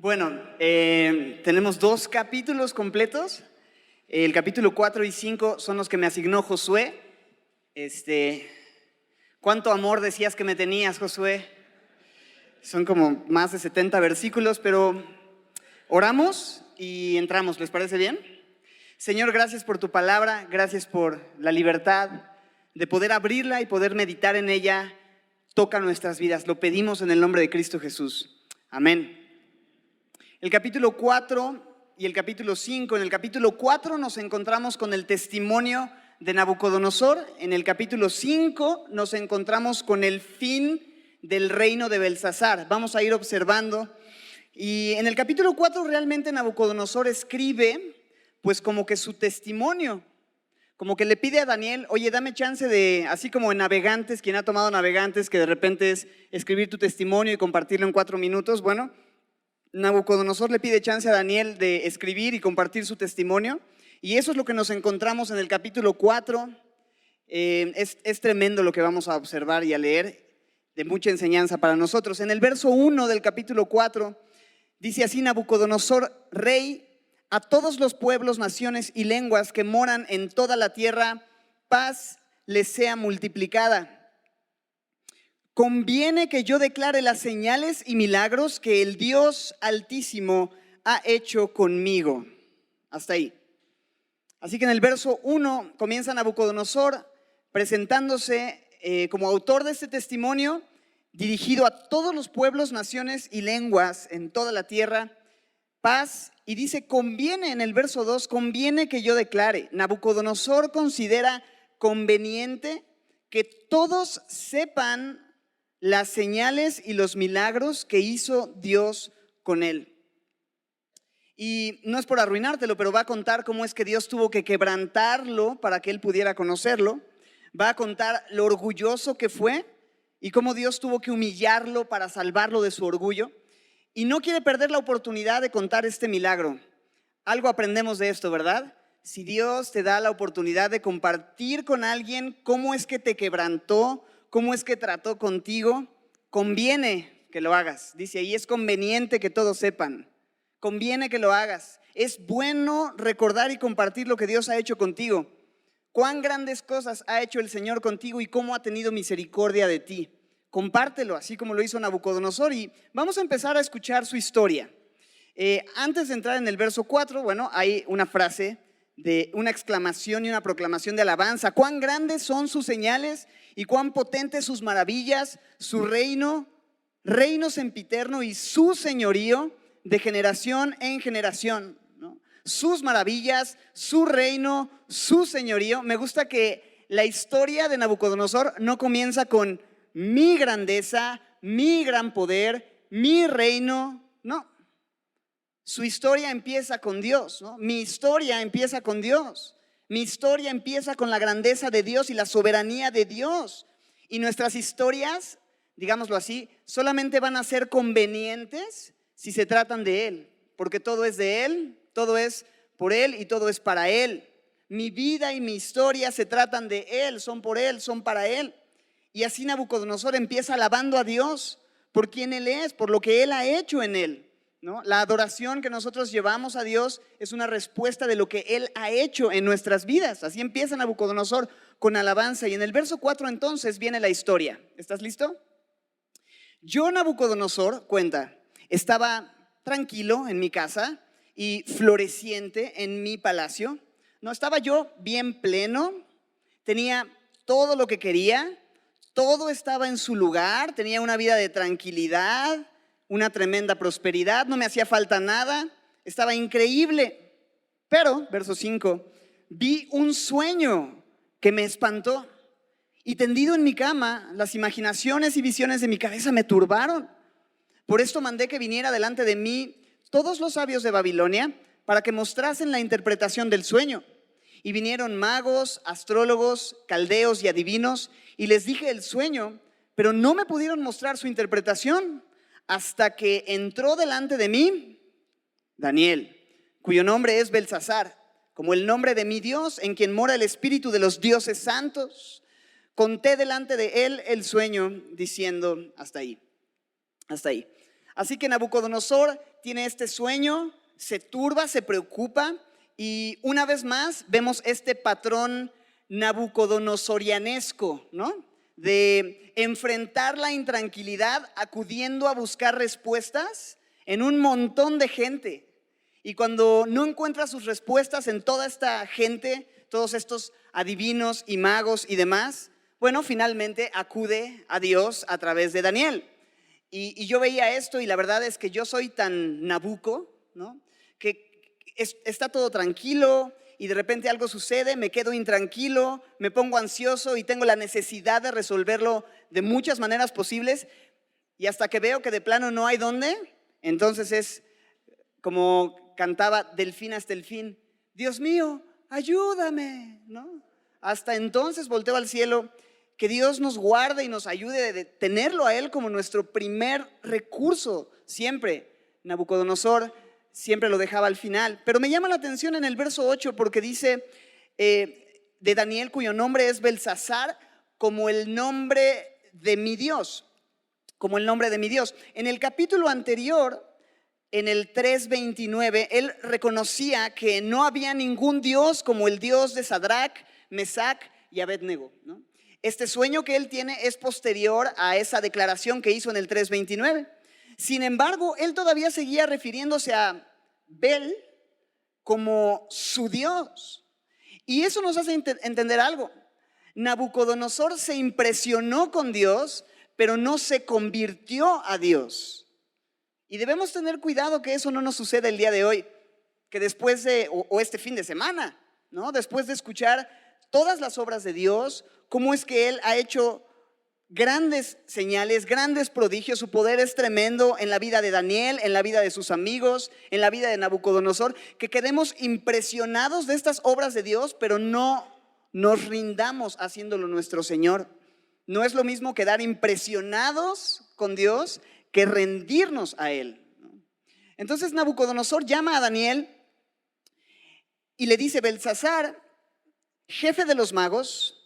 Bueno, tenemos dos capítulos completos. El capítulo 4 y 5 son los que me asignó Josué. ¿Cuánto amor decías que me tenías, Josué? Son como más de 70 versículos, pero oramos y entramos. ¿Les parece bien? Señor, gracias por tu palabra, gracias por la libertad de poder abrirla y poder meditar en ella. Toca nuestras vidas. Lo pedimos en el nombre de Cristo Jesús. Amén. El capítulo 4 y el capítulo 5. En el capítulo 4 nos encontramos con el testimonio de Nabucodonosor. En el capítulo 5 nos encontramos con el fin del reino de Belsasar. Vamos a ir observando. Y en el capítulo 4 realmente Nabucodonosor escribe pues como que su testimonio. Como que le pide a Daniel, oye, dame chance de, así como en Navegantes, quien ha tomado Navegantes, que de repente es escribir tu testimonio y compartirlo en 4 minutos. Bueno, Nabucodonosor le pide chance a Daniel de escribir y compartir su testimonio. Y eso es lo que nos encontramos en el capítulo 4. Es tremendo lo que vamos a observar y a leer, de mucha enseñanza para nosotros. En el verso 1 del capítulo 4 dice así: Nabucodonosor, rey, a todos los pueblos, naciones y lenguas que moran en toda la tierra, paz les sea multiplicada. Conviene que yo declare las señales y milagros que el Dios Altísimo ha hecho conmigo. Hasta ahí. Así que en el verso 1 comienza Nabucodonosor presentándose como autor de este testimonio dirigido a todos los pueblos, naciones y lenguas en toda la tierra, paz. Y dice, conviene en el verso 2, conviene que yo declare. Nabucodonosor considera conveniente que todos sepan las señales y los milagros que hizo Dios con él. Y no es por arruinártelo, pero va a contar cómo es que Dios tuvo que quebrantarlo para que él pudiera conocerlo. Va a contar lo orgulloso que fue y cómo Dios tuvo que humillarlo para salvarlo de su orgullo. Y no quiere perder la oportunidad de contar este milagro. Algo aprendemos de esto, ¿verdad? Si Dios te da la oportunidad de compartir con alguien cómo es que te quebrantó, cómo es que trató contigo, conviene que lo hagas. Dice ahí, es conveniente que todos sepan. Conviene que lo hagas. Es bueno recordar y compartir lo que Dios ha hecho contigo. Cuán grandes cosas ha hecho el Señor contigo y cómo ha tenido misericordia de ti. Compártelo, así como lo hizo Nabucodonosor, y vamos a empezar a escuchar su historia. Antes de entrar en el verso 4, bueno, hay una frase de una exclamación y una proclamación de alabanza. Cuán grandes son sus señales y cuán potentes sus maravillas, su reino, reino sempiterno y su señorío de generación en generación, ¿no? Sus maravillas, su reino, su señorío. Me gusta que la historia de Nabucodonosor no comienza con mi grandeza, mi gran poder, mi reino, no. Su historia empieza con Dios, ¿no? Mi historia empieza con Dios. Mi historia empieza con la grandeza de Dios y la soberanía de Dios. Y nuestras historias, digámoslo así, solamente van a ser convenientes si se tratan de Él, porque todo es de Él, todo es por Él y todo es para Él. Mi vida y mi historia se tratan de Él, son por Él, son para Él. Y así Nabucodonosor empieza alabando a Dios por quien Él es, por lo que Él ha hecho en Él, ¿no? La adoración que nosotros llevamos a Dios es una respuesta de lo que Él ha hecho en nuestras vidas. Así empieza Nabucodonosor con alabanza. Y en el verso 4 entonces viene la historia. ¿Estás listo? Yo, Nabucodonosor, cuenta, estaba tranquilo en mi casa y floreciente en mi palacio. No, estaba yo bien pleno, tenía todo lo que quería, todo estaba en su lugar, tenía una vida de tranquilidad, una tremenda prosperidad, no me hacía falta nada, estaba increíble. Pero, verso 5, vi un sueño que me espantó y tendido en mi cama, las imaginaciones y visiones de mi cabeza me turbaron. Por esto mandé que viniera delante de mí todos los sabios de Babilonia para que mostrasen la interpretación del sueño. Y vinieron magos, astrólogos, caldeos y adivinos, y les dije el sueño, pero no me pudieron mostrar su interpretación hasta que entró delante de mí Daniel, cuyo nombre es Belsasar, como el nombre de mi Dios, en quien mora el espíritu de los dioses santos. Conté delante de él el sueño, diciendo, hasta ahí. Así que Nabucodonosor tiene este sueño, se turba, se preocupa y una vez más vemos este patrón nabucodonosorianesco, ¿no? De enfrentar la intranquilidad acudiendo a buscar respuestas en un montón de gente. Y cuando no encuentra sus respuestas en toda esta gente, todos estos adivinos y magos y demás, bueno, finalmente acude a Dios a través de Daniel. Y yo veía esto y la verdad es que yo soy tan nabuco, ¿no? Que está todo tranquilo y de repente algo sucede, me quedo intranquilo, me pongo ansioso y tengo la necesidad de resolverlo de muchas maneras posibles y hasta que veo que de plano no hay dónde, entonces es como cantaba Delfín hasta el fin, Dios mío, ayúdame, ¿no? Hasta entonces volteo al cielo. Que Dios nos guarde y nos ayude de tenerlo a Él como nuestro primer recurso siempre. Nabucodonosor siempre lo dejaba al final. Pero me llama la atención en el verso 8 porque dice de Daniel, cuyo nombre es Belsasar, como el nombre de mi Dios. Como el nombre de mi Dios. En el capítulo anterior, en el 3:29, él reconocía que no había ningún Dios como el Dios de Sadrach, Mesac y Abednego, ¿no? Este sueño que él tiene es posterior a esa declaración que hizo en el 3:29. Sin embargo, él todavía seguía refiriéndose a Bel como su Dios. Y eso nos hace entender algo. Nabucodonosor se impresionó con Dios, pero no se convirtió a Dios. Y debemos tener cuidado que eso no nos suceda el día de hoy, que después de, o este fin de semana, ¿no? Después de escuchar todas las obras de Dios, cómo es que Él ha hecho grandes señales, grandes prodigios, su poder es tremendo en la vida de Daniel, en la vida de sus amigos, en la vida de Nabucodonosor, que quedemos impresionados de estas obras de Dios, pero no nos rindamos haciéndolo nuestro Señor. No es lo mismo quedar impresionados con Dios que rendirnos a Él. Entonces Nabucodonosor llama a Daniel y le dice, Belsasar, jefe de los magos,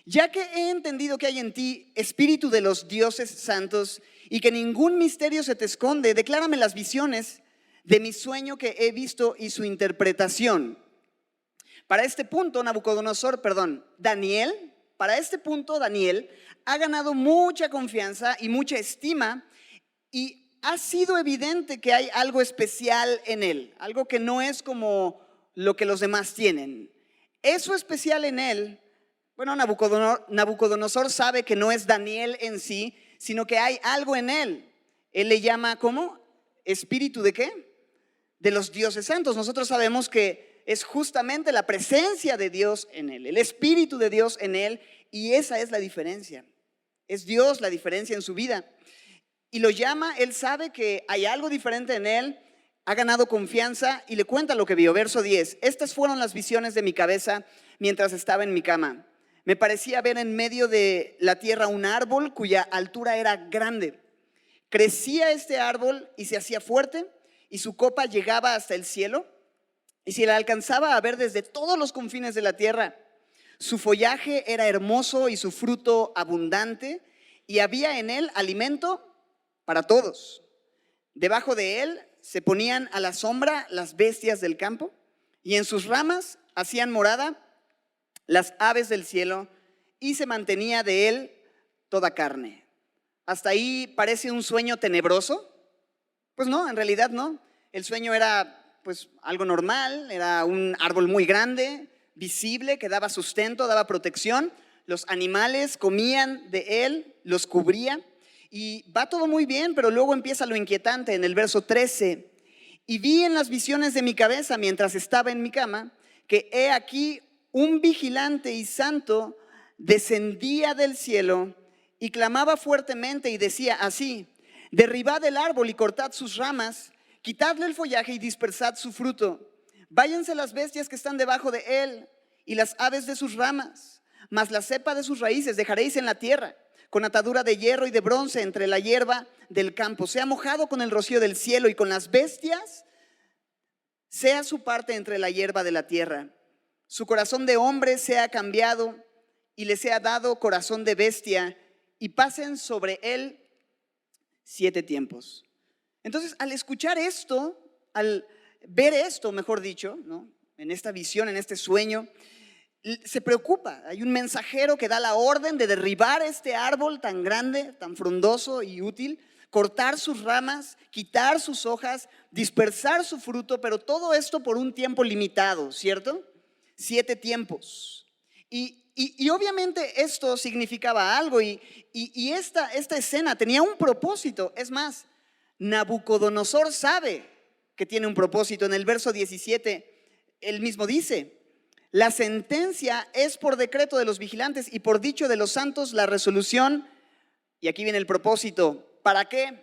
ya que he entendido que hay en ti espíritu de los dioses santos y que ningún misterio se te esconde, declárame las visiones de mi sueño que he visto y su interpretación. Para este punto, Daniel ha ganado mucha confianza y mucha estima y ha sido evidente que hay algo especial en él, algo que no es como lo que los demás tienen. Eso especial en él, bueno, Nabucodonosor sabe que no es Daniel en sí, sino que hay algo en él. Él le llama, ¿cómo? ¿Espíritu de qué? De los dioses santos. Nosotros sabemos que es justamente la presencia de Dios en él, el Espíritu de Dios en él, y esa es la diferencia. Es Dios la diferencia en su vida. Y lo llama, él sabe que hay algo diferente en él, ha ganado confianza y le cuenta lo que vio. Verso 10, estas fueron las visiones de mi cabeza mientras estaba en mi cama. Me parecía ver en medio de la tierra un árbol cuya altura era grande. Crecía este árbol y se hacía fuerte y su copa llegaba hasta el cielo y se la alcanzaba a ver desde todos los confines de la tierra. Su follaje era hermoso y su fruto abundante y había en él alimento para todos. Debajo de él se ponían a la sombra las bestias del campo y en sus ramas hacían morada las aves del cielo y se mantenía de él toda carne. ¿Hasta ahí parece un sueño tenebroso? Pues no, en realidad no. El sueño era pues algo normal, era un árbol muy grande, visible, que daba sustento, daba protección. Los animales comían de él, los cubría y va todo muy bien, pero luego empieza lo inquietante en el verso 13. Y vi en las visiones de mi cabeza mientras estaba en mi cama que he aquí un vigilante y santo descendía del cielo y clamaba fuertemente y decía así: derribad el árbol y cortad sus ramas, quitadle el follaje y dispersad su fruto. Váyanse las bestias que están debajo de él y las aves de sus ramas, mas la cepa de sus raíces dejaréis en la tierra, con atadura de hierro y de bronce entre la hierba del campo. Sea mojado con el rocío del cielo y con las bestias sea su parte entre la hierba de la tierra. Su corazón de hombre sea cambiado y le sea dado corazón de bestia y pasen sobre él 7 tiempos. Entonces, al escuchar esto, al ver esto, mejor dicho, ¿no? En esta visión, en este sueño, se preocupa. Hay un mensajero que da la orden de derribar este árbol tan grande, tan frondoso y útil, cortar sus ramas, quitar sus hojas, dispersar su fruto, pero todo esto por un tiempo limitado, ¿cierto? 7 tiempos. Y obviamente esto significaba algo y esta escena tenía un propósito. Es más, Nabucodonosor sabe que tiene un propósito. En el verso 17, él mismo dice: la sentencia es por decreto de los vigilantes y por dicho de los santos la resolución. Y aquí viene el propósito. ¿Para qué?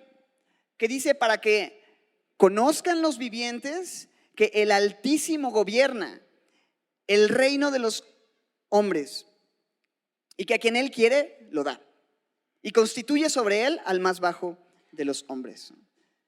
¿Qué dice? Para que conozcan los vivientes que el Altísimo gobierna el reino de los hombres y que a quien él quiere lo da y constituye sobre él al más bajo de los hombres.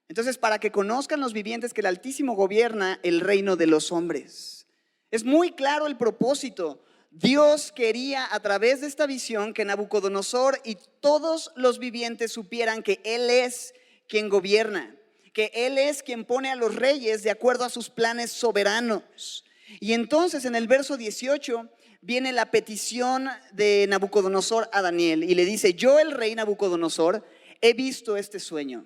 Entonces, para que conozcan los vivientes que el Altísimo gobierna el reino de los hombres. Es muy claro el propósito. Dios quería a través de esta visión que Nabucodonosor y todos los vivientes supieran que Él es quien gobierna, que Él es quien pone a los reyes de acuerdo a sus planes soberanos. Y entonces en el verso 18 viene la petición de Nabucodonosor a Daniel y le dice: yo, el rey Nabucodonosor, he visto este sueño.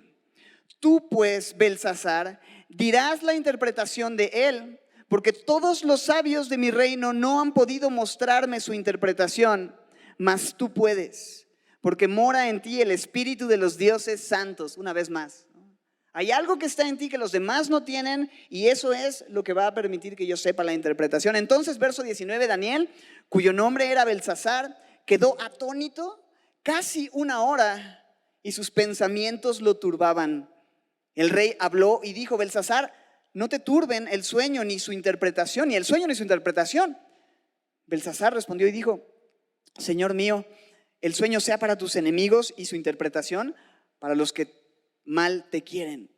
Tú pues, Belsasar, dirás la interpretación de él, porque todos los sabios de mi reino no han podido mostrarme su interpretación, mas tú puedes, porque mora en ti el espíritu de los dioses santos. Una vez más, hay algo que está en ti que los demás no tienen, y eso es lo que va a permitir que yo sepa la interpretación. Entonces, verso 19, Daniel, cuyo nombre era Belsasar, quedó atónito casi 1 hora y sus pensamientos lo turbaban. El rey habló y dijo: Belsasar, no te turben el sueño ni su interpretación, ni el sueño ni su interpretación. Belsasar respondió y dijo: Señor mío, el sueño sea para tus enemigos y su interpretación para los que mal te quieren.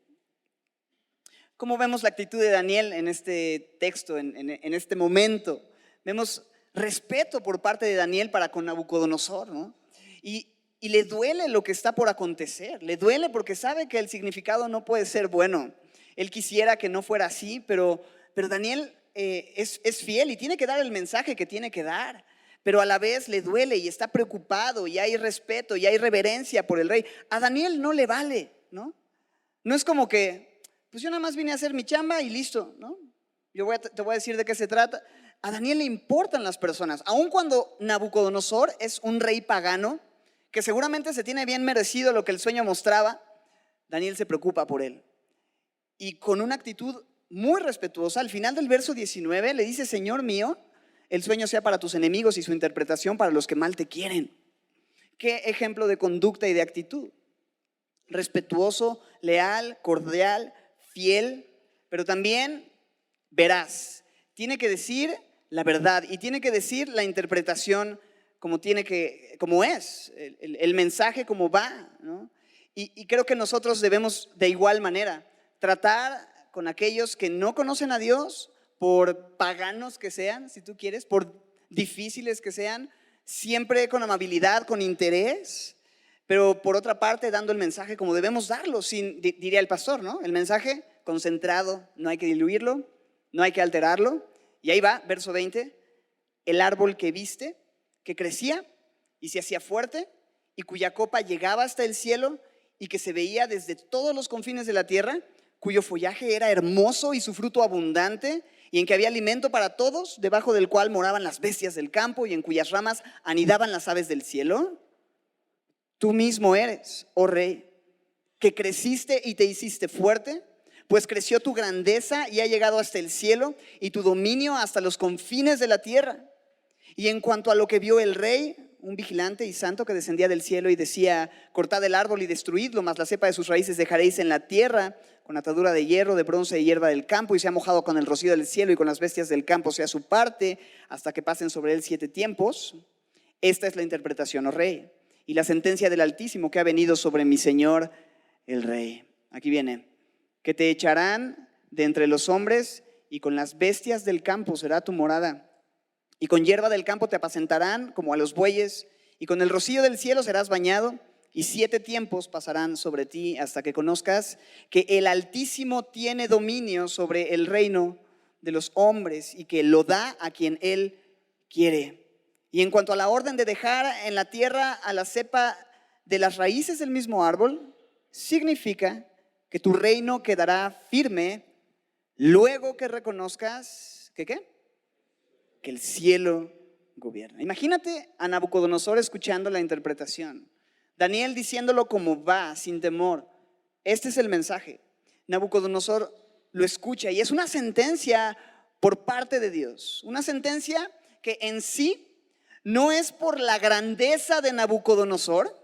¿Cómo vemos la actitud de Daniel en este texto, en este momento? Vemos respeto por parte de Daniel para con Nabucodonosor, ¿no? Y le duele lo que está por acontecer, le duele porque sabe que el significado no puede ser bueno. Él quisiera que no fuera así, pero Daniel es fiel y tiene que dar el mensaje que tiene que dar, pero a la vez le duele y está preocupado y hay respeto y hay reverencia por el rey. A Daniel no le vale, ¿no? No es como que, pues yo nada más vine a hacer mi chamba y listo, ¿no? Te voy a decir de qué se trata. A Daniel le importan las personas, aun cuando Nabucodonosor es un rey pagano, que seguramente se tiene bien merecido lo que el sueño mostraba. Daniel se preocupa por él. Y con una actitud muy respetuosa, al final del verso 19 le dice: Señor mío, el sueño sea para tus enemigos y su interpretación para los que mal te quieren. Qué ejemplo de conducta y de actitud. Respetuoso, leal, cordial, fiel, pero también veraz. Tiene que decir la verdad y tiene que decir la interpretación como es, el mensaje como va, ¿no? Y creo que nosotros debemos de igual manera tratar con aquellos que no conocen a Dios, por paganos que sean, si tú quieres, por difíciles que sean, siempre con amabilidad, con interés, pero por otra parte dando el mensaje como debemos darlo, diría el pastor, ¿no? El mensaje concentrado, no hay que diluirlo, no hay que alterarlo. Y ahí va, verso 20, el árbol que viste, que crecía y se hacía fuerte y cuya copa llegaba hasta el cielo y que se veía desde todos los confines de la tierra, cuyo follaje era hermoso y su fruto abundante, y en que había alimento para todos, debajo del cual moraban las bestias del campo y en cuyas ramas anidaban las aves del cielo. Tú mismo eres, oh rey, que creciste y te hiciste fuerte, pues creció tu grandeza y ha llegado hasta el cielo y tu dominio hasta los confines de la tierra. Y en cuanto a lo que vio el rey, un vigilante y santo que descendía del cielo y decía: cortad el árbol y destruidlo, mas la cepa de sus raíces dejaréis en la tierra, con atadura de hierro, de bronce y hierba del campo, y sea mojado con el rocío del cielo y con las bestias del campo sea su parte, hasta que pasen sobre él 7 tiempos. Esta es la interpretación, oh rey, y la sentencia del Altísimo que ha venido sobre mi señor el rey. Aquí viene: que te echarán de entre los hombres y con las bestias del campo será tu morada. Y con hierba del campo te apacentarán como a los bueyes, y con el rocío del cielo serás bañado, y 7 tiempos pasarán sobre ti hasta que conozcas que el Altísimo tiene dominio sobre el reino de los hombres y que lo da a quien Él quiere. Y en cuanto a la orden de dejar en la tierra a la cepa de las raíces del mismo árbol, significa que tu reino quedará firme luego que reconozcas que el cielo gobierna. Imagínate a Nabucodonosor escuchando la interpretación. Daniel diciéndolo como va, sin temor. Este es el mensaje. Nabucodonosor lo escucha y es una sentencia por parte de Dios. Una sentencia que en sí no es por la grandeza de Nabucodonosor,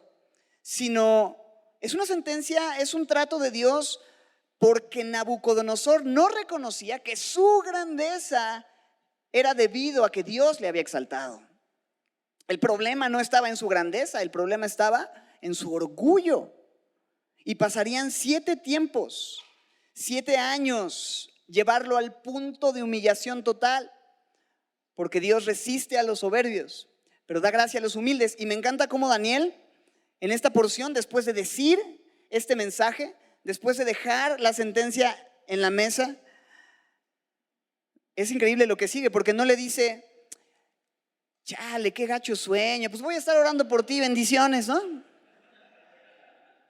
sino es una sentencia, es un trato de Dios porque Nabucodonosor no reconocía que su grandeza era debido a que Dios le había exaltado. El problema no estaba en su grandeza, el problema estaba en su orgullo. Y pasarían 7 tiempos, 7 años, llevarlo al punto de humillación total, porque Dios resiste a los soberbios, pero da gracia a los humildes. Y me encanta cómo Daniel, en esta porción, después de decir este mensaje, después de dejar la sentencia en la mesa, es increíble lo que sigue, porque no le dice, chale, qué gacho sueño, pues voy a estar orando por ti, bendiciones, ¿no?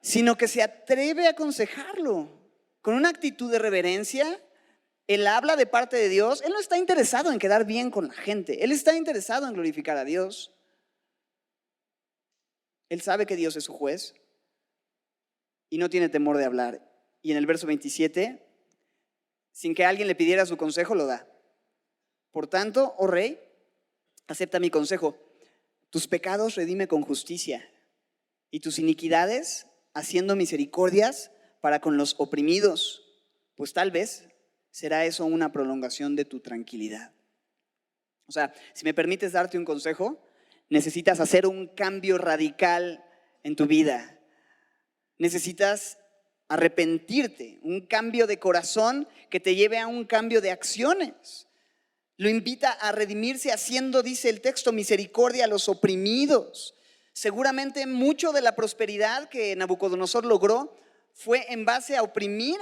Sino que se atreve a aconsejarlo con una actitud de reverencia. Él habla de parte de Dios. Él no está interesado en quedar bien con la gente. Él está interesado en glorificar a Dios. Él sabe que Dios es su juez y no tiene temor de hablar. Y en el verso 27, sin que alguien le pidiera su consejo, lo da. Por tanto, oh rey, acepta mi consejo. Tus pecados redime con justicia y tus iniquidades haciendo misericordias para con los oprimidos, pues tal vez será eso una prolongación de tu tranquilidad. O sea, si me permites darte un consejo, necesitas hacer un cambio radical en tu vida. Necesitas arrepentirte, un cambio de corazón que te lleve a un cambio de acciones. Lo invita a redimirse haciendo, dice el texto, misericordia a los oprimidos. Seguramente mucho de la prosperidad que Nabucodonosor logró fue en base a oprimir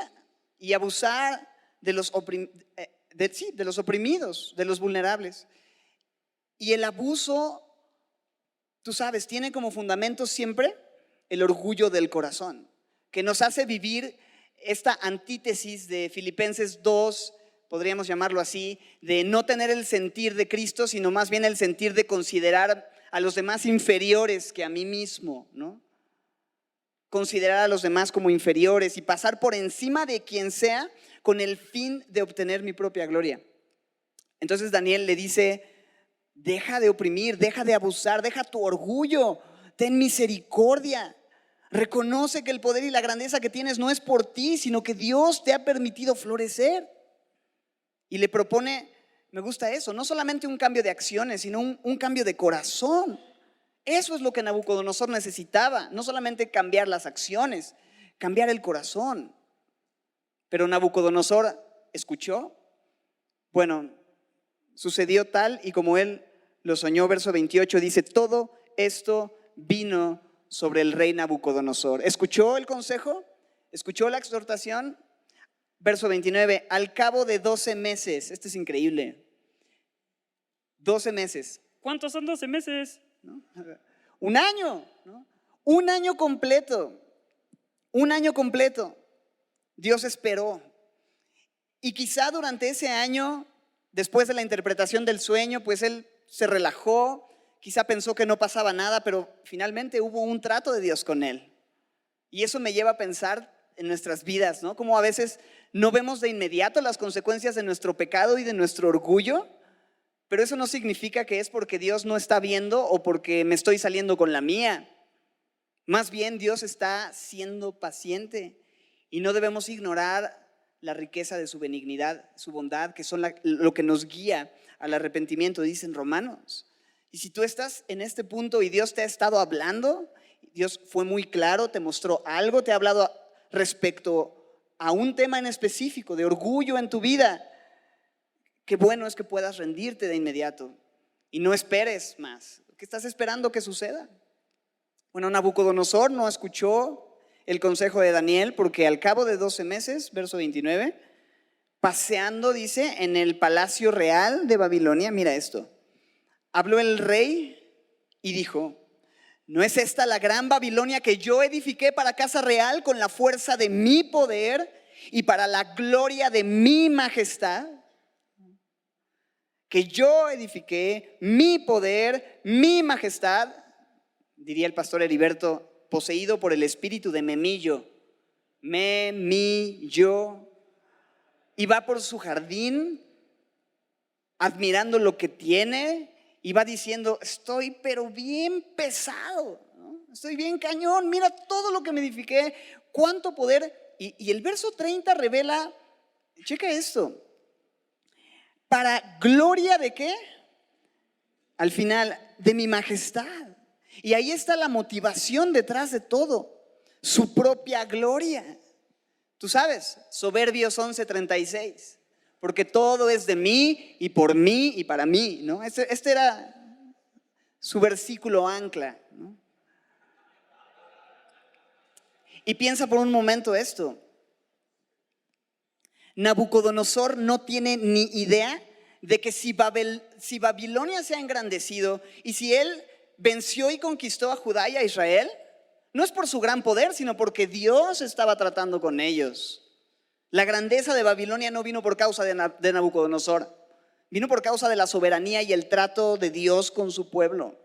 y abusar de los oprimidos, de los vulnerables. Y el abuso, tú sabes, tiene como fundamento siempre el orgullo del corazón, que nos hace vivir esta antítesis de Filipenses 2, podríamos llamarlo así, de no tener el sentir de Cristo, sino más bien el sentir de considerar a los demás inferiores que a mí mismo, ¿no? Considerar a los demás como inferiores y pasar por encima de quien sea con el fin de obtener mi propia gloria. Entonces Daniel le dice, deja de oprimir, deja de abusar, deja tu orgullo, ten misericordia. Reconoce que el poder y la grandeza que tienes no es por ti, sino que Dios te ha permitido florecer. Y le propone, me gusta eso, no solamente un cambio de acciones, sino un cambio de corazón. Eso es lo que Nabucodonosor necesitaba, no solamente cambiar las acciones, cambiar el corazón. Pero Nabucodonosor escuchó. Bueno, sucedió tal y como él lo soñó. Verso 28 dice, todo esto vino sobre el rey Nabucodonosor. ¿Escuchó el consejo? ¿Escuchó la exhortación? Verso 29, al cabo de 12 meses, este es increíble, 12 meses. ¿Cuántos son 12 meses? ¿No? Un año, ¿no? Un año completo, un año completo. Dios esperó. Y quizá durante ese año, después de la interpretación del sueño, pues él se relajó, quizá pensó que no pasaba nada, pero finalmente hubo un trato de Dios con él. Y eso me lleva a pensar en nuestras vidas, ¿no? Como a veces no vemos de inmediato las consecuencias de nuestro pecado y de nuestro orgullo, pero eso no significa que es porque Dios no está viendo o porque me estoy saliendo con la mía. Más bien Dios está siendo paciente y no debemos ignorar la riqueza de su benignidad, su bondad, que son lo que nos guía al arrepentimiento, dicen Romanos. Y si tú estás en este punto y Dios te ha estado hablando, Dios fue muy claro, te mostró algo, te ha hablado respecto a un tema en específico de orgullo en tu vida, qué bueno es que puedas rendirte de inmediato y no esperes más. ¿Qué estás esperando que suceda? Bueno, Nabucodonosor no escuchó el consejo de Daniel porque al cabo de 12 meses, verso 29, paseando, dice, en el palacio real de Babilonia, mira esto, habló el rey y dijo: ¿no es esta la gran Babilonia que yo edifiqué para casa real con la fuerza de mi poder y para la gloria de mi majestad? Que yo edifiqué, mi poder, mi majestad, diría el pastor Heriberto, poseído por el espíritu de Memillo. Memillo. Y va por su jardín admirando lo que tiene y va diciendo: estoy pero bien pesado, ¿no? Estoy bien cañón, mira todo lo que me edifiqué, cuánto poder. Y el verso 30 revela, checa esto, ¿para gloria de qué? Al final, de mi majestad. Y ahí está la motivación detrás de todo, su propia gloria. Tú sabes, Soberbios 11:36, porque todo es de mí y por mí y para mí, ¿no? Este era su versículo ancla, ¿no? Y piensa por un momento esto. Nabucodonosor no tiene ni idea de que si Babilonia se ha engrandecido y si él venció y conquistó a Judá y a Israel, no es por su gran poder, sino porque Dios estaba tratando con ellos. La grandeza de Babilonia no vino por causa de Nabucodonosor, vino por causa de la soberanía y el trato de Dios con su pueblo.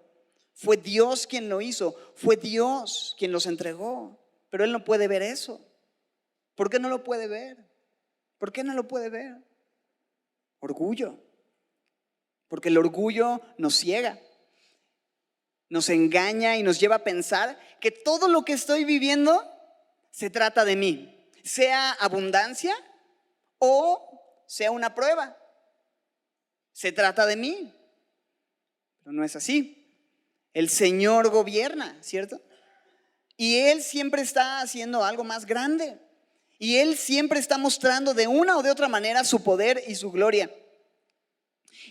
Fue Dios quien lo hizo, fue Dios quien los entregó, pero él no puede ver eso. ¿Por qué no lo puede ver? ¿Por qué no lo puede ver? Orgullo. Porque el orgullo nos ciega, nos engaña y nos lleva a pensar que todo lo que estoy viviendo se trata de mí, sea abundancia o sea una prueba. Se trata de mí, pero no es así. El Señor gobierna, ¿cierto? Y Él siempre está haciendo algo más grande. Y Él siempre está mostrando de una o de otra manera su poder y su gloria.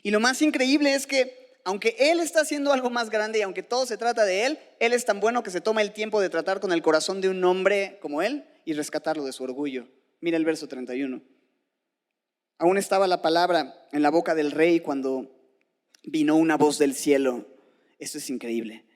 Y lo más increíble es que aunque Él está haciendo algo más grande y aunque todo se trata de Él, Él es tan bueno que se toma el tiempo de tratar con el corazón de un hombre como Él y rescatarlo de su orgullo. Mira el verso 31. Aún estaba la palabra en la boca del rey cuando vino una voz del cielo. Esto es increíble.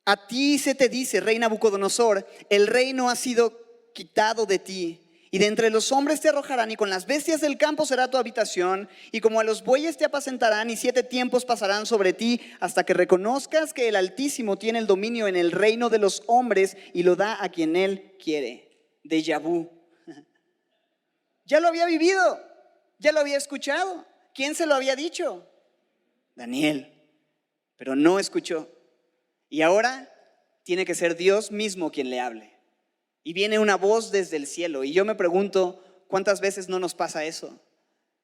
A ti se te dice, rey Nabucodonosor, el reino ha sido quitado de ti, y de entre los hombres te arrojarán, y con las bestias del campo será tu habitación, y como a los bueyes te apacentarán, y 7 tiempos pasarán sobre ti, hasta que reconozcas que el Altísimo tiene el dominio en el reino de los hombres, y lo da a quien Él quiere. Déjà vu. Ya lo había vivido, ya lo había escuchado. ¿Quién se lo había dicho? Daniel. Pero no escuchó. Y ahora tiene que ser Dios mismo quien le hable. Y viene una voz desde el cielo. Y yo me pregunto, ¿cuántas veces no nos pasa eso?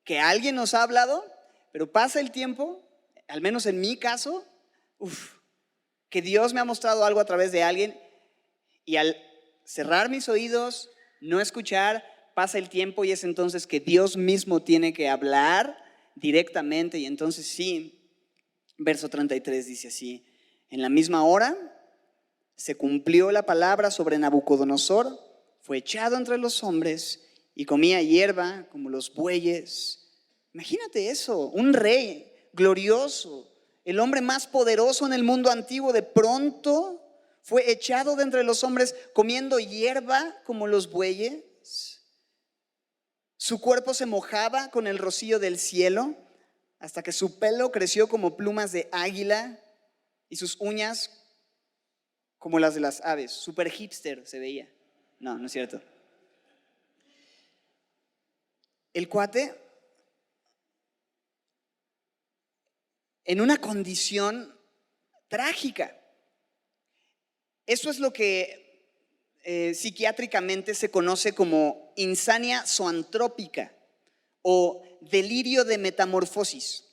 Que alguien nos ha hablado, pero pasa el tiempo, al menos en mi caso, que Dios me ha mostrado algo a través de alguien y al cerrar mis oídos, no escuchar, pasa el tiempo y es entonces que Dios mismo tiene que hablar directamente. Y entonces sí, verso 33 dice así: en la misma hora se cumplió la palabra sobre Nabucodonosor, fue echado entre los hombres y comía hierba como los bueyes. Imagínate eso, un rey glorioso, el hombre más poderoso en el mundo antiguo, de pronto fue echado de entre los hombres comiendo hierba como los bueyes. Su cuerpo se mojaba con el rocío del cielo hasta que su pelo creció como plumas de águila y sus uñas como las de las aves. Super hipster se veía. No, no es cierto. El cuate, en una condición trágica. Eso es lo que psiquiátricamente se conoce como insania zoantrópica o delirio de metamorfosis.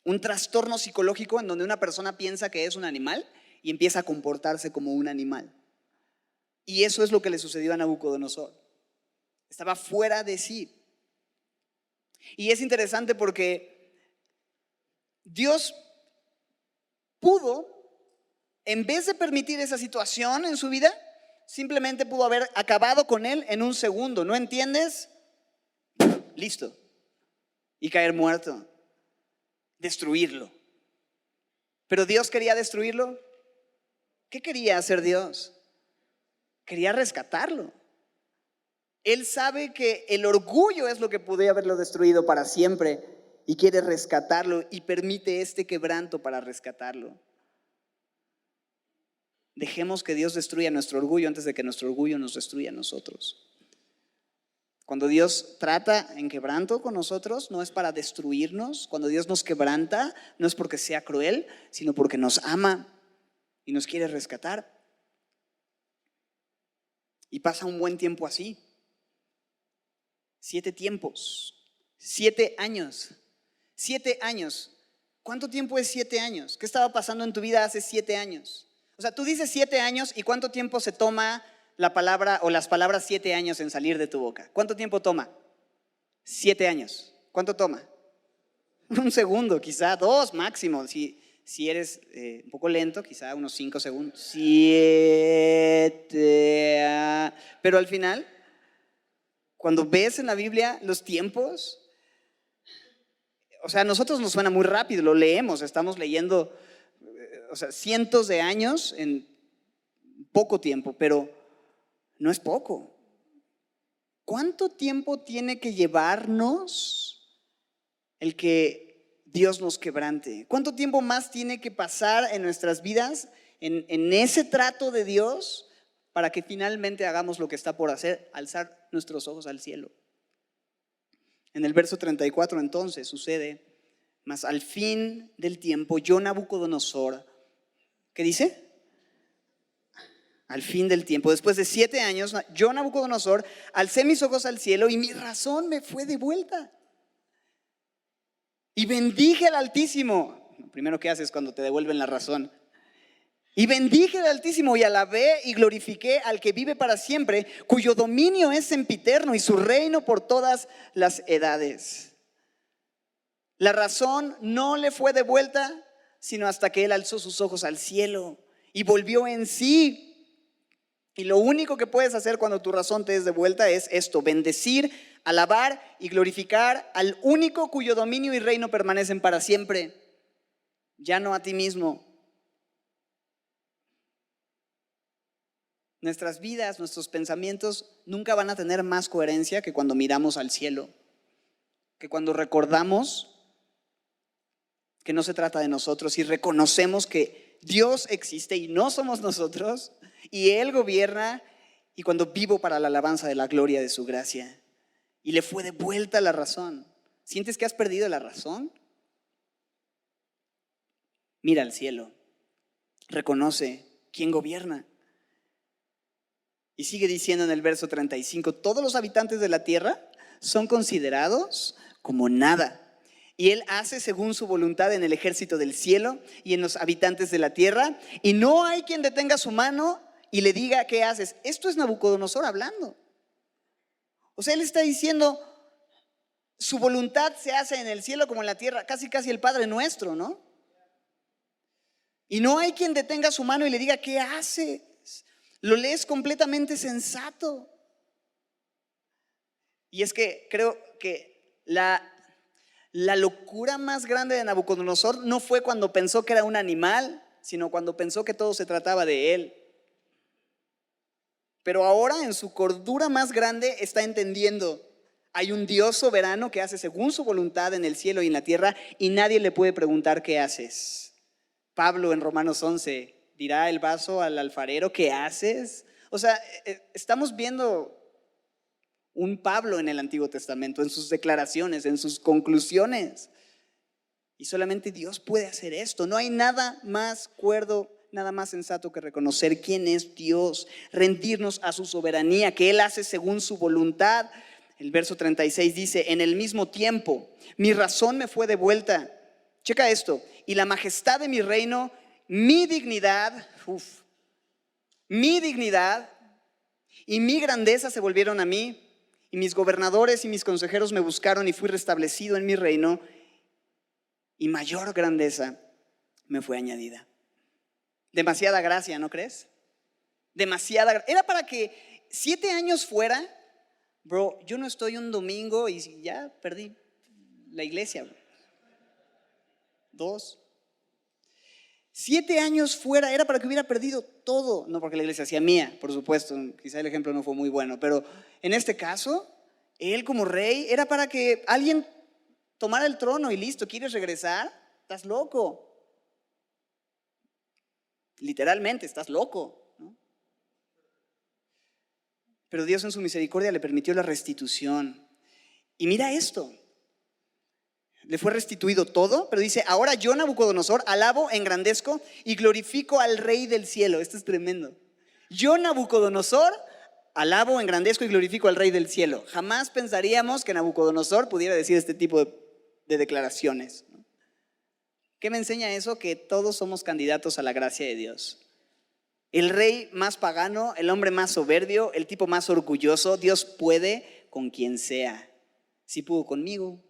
Un trastorno psicológico en donde una persona piensa que es un animal y empieza a comportarse como un animal. Y eso es lo que le sucedió a Nabucodonosor. Estaba fuera de sí. Y es interesante porque Dios pudo en vez de permitir esa situación en su vida, simplemente pudo haber acabado con él en un segundo. ¿No entiendes? Listo. Y caer muerto. Destruirlo. Pero Dios quería destruirlo. ¿Qué quería hacer Dios? Quería rescatarlo. Él sabe que el orgullo es lo que podría haberlo destruido para siempre y quiere rescatarlo y permite este quebranto para rescatarlo. Dejemos que Dios destruya nuestro orgullo antes de que nuestro orgullo nos destruya a nosotros. Cuando Dios trata en quebranto con nosotros, no es para destruirnos. Cuando Dios nos quebranta, no es porque sea cruel, sino porque nos ama y nos quiere rescatar. Y pasa un buen tiempo así. 7 tiempos, 7 años, 7 años. ¿Cuánto tiempo es 7 años? ¿Qué estaba pasando en tu vida hace 7 años? O sea, tú dices 7 años y ¿cuánto tiempo se toma la palabra o las palabras 7 años en salir de tu boca? ¿Cuánto tiempo toma? 7 años. ¿Cuánto toma? Un segundo, quizá 2 máximo. Si eres un poco lento, quizá unos 5 segundos. 7. Pero al final, cuando ves en la Biblia los tiempos, o sea, a nosotros nos suena muy rápido, lo leemos, estamos leyendo, o sea, cientos de años en poco tiempo, pero no es poco. ¿Cuánto tiempo tiene que llevarnos el que Dios nos quebrante? ¿Cuánto tiempo más tiene que pasar en nuestras vidas en ese trato de Dios para que finalmente hagamos lo que está por hacer, alzar nuestros ojos al cielo? En el verso 34 entonces sucede: mas al fin del tiempo yo, Nabucodonosor, ¿qué dice? Al fin del tiempo, después de 7 años, yo, Nabucodonosor, alcé mis ojos al cielo y mi razón me fue de vuelta. Y bendije al Altísimo. Lo primero que haces cuando te devuelven la razón. Y bendije al Altísimo y alabé y glorifiqué al que vive para siempre, cuyo dominio es sempiterno y su reino por todas las edades. La razón no le fue de vuelta, sino hasta que él alzó sus ojos al cielo y volvió en sí. Y lo único que puedes hacer cuando tu razón te es de vuelta es esto: bendecir, alabar y glorificar al único cuyo dominio y reino permanecen para siempre, ya no a ti mismo. Nuestras vidas, nuestros pensamientos nunca van a tener más coherencia que cuando miramos al cielo, que cuando recordamos que no se trata de nosotros y reconocemos que Dios existe y no somos nosotros, y Él gobierna, y cuando vivo para la alabanza de la gloria de su gracia. Y le fue de vuelta la razón. ¿Sientes que has perdido la razón? Mira al cielo, reconoce quién gobierna. Y sigue diciendo en el verso 35, todos los habitantes de la tierra son considerados como nada. Y Él hace según su voluntad en el ejército del cielo y en los habitantes de la tierra. Y no hay quien detenga su mano y le diga: ¿qué haces? Esto es Nabucodonosor hablando. O sea, él está diciendo: su voluntad se hace en el cielo como en la tierra, casi casi el Padre Nuestro, ¿no? Y no hay quien detenga su mano y le diga: ¿qué haces? Lo lees completamente sensato. Y es que creo que la locura más grande de Nabucodonosor no fue cuando pensó que era un animal, sino cuando pensó que todo se trataba de él. Pero ahora, en su cordura más grande, está entendiendo: hay un Dios soberano que hace según su voluntad en el cielo y en la tierra, y nadie le puede preguntar: ¿qué haces? Pablo en Romanos 11 dirá el vaso al alfarero: ¿qué haces? O sea, estamos viendo un Pablo en el Antiguo Testamento, en sus declaraciones, en sus conclusiones. Y solamente Dios puede hacer esto. No hay nada más cuerdo, nada más sensato que reconocer quién es Dios, rendirnos a su soberanía, que Él hace según su voluntad. El verso 36 dice: en el mismo tiempo mi razón me fue de vuelta. Checa esto: y la majestad de mi reino, mi dignidad, mi dignidad y mi grandeza se volvieron a mí. Y mis gobernadores y mis consejeros me buscaron y fui restablecido en mi reino, y mayor grandeza me fue añadida. Demasiada gracia, ¿no crees? Demasiada. Era para que 7 años fuera, bro, yo no estoy un domingo y ya perdí la iglesia, bro. 2. 7 años fuera, era para que hubiera perdido todo. No porque la iglesia sea mía, por supuesto, quizá el ejemplo no fue muy bueno, pero en este caso, él como rey, era para que alguien tomara el trono y listo. ¿Quieres regresar? Estás loco. Literalmente, estás loco, ¿no? Pero Dios en su misericordia le permitió la restitución. Y mira esto. Le fue restituido todo, pero dice, ahora yo, Nabucodonosor, alabo, engrandezco y glorifico al Rey del cielo. Esto es tremendo. Yo, Nabucodonosor, alabo, engrandezco y glorifico al Rey del cielo. Jamás pensaríamos que Nabucodonosor pudiera decir este tipo de declaraciones. ¿Qué me enseña eso? Que todos somos candidatos a la gracia de Dios. El rey más pagano, el hombre más soberbio, el tipo más orgulloso, Dios puede con quien sea. Si pudo conmigo,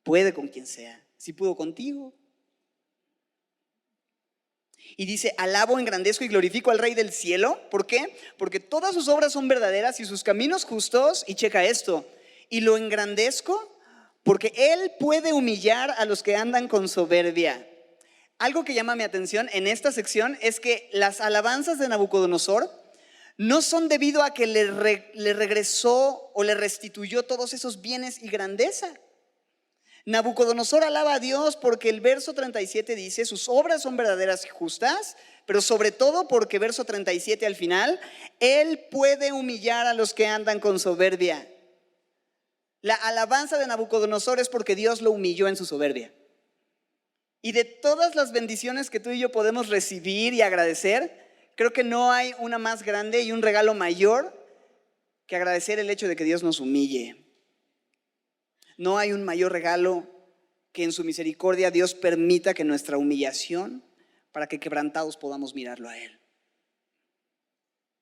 puede con quien sea. Si pudo contigo. Y dice, alabo, engrandezco y glorifico al Rey del cielo. ¿Por qué? Porque todas sus obras son verdaderas y sus caminos justos. Y checa esto. Y lo engrandezco porque Él puede humillar a los que andan con soberbia. Algo que llama mi atención en esta sección es que las alabanzas de Nabucodonosor no son debido a que le regresó o le restituyó todos esos bienes y grandeza. Nabucodonosor alaba a Dios porque el verso 37 dice, sus obras son verdaderas y justas, pero sobre todo porque verso 37 al final, Él puede humillar a los que andan con soberbia. La alabanza de Nabucodonosor es porque Dios lo humilló en su soberbia. Y de todas las bendiciones que tú y yo podemos recibir y agradecer, creo que no hay una más grande y un regalo mayor que agradecer el hecho de que Dios nos humille. No hay un mayor regalo que en su misericordia Dios permita que nuestra humillación, para que quebrantados podamos mirarlo a Él.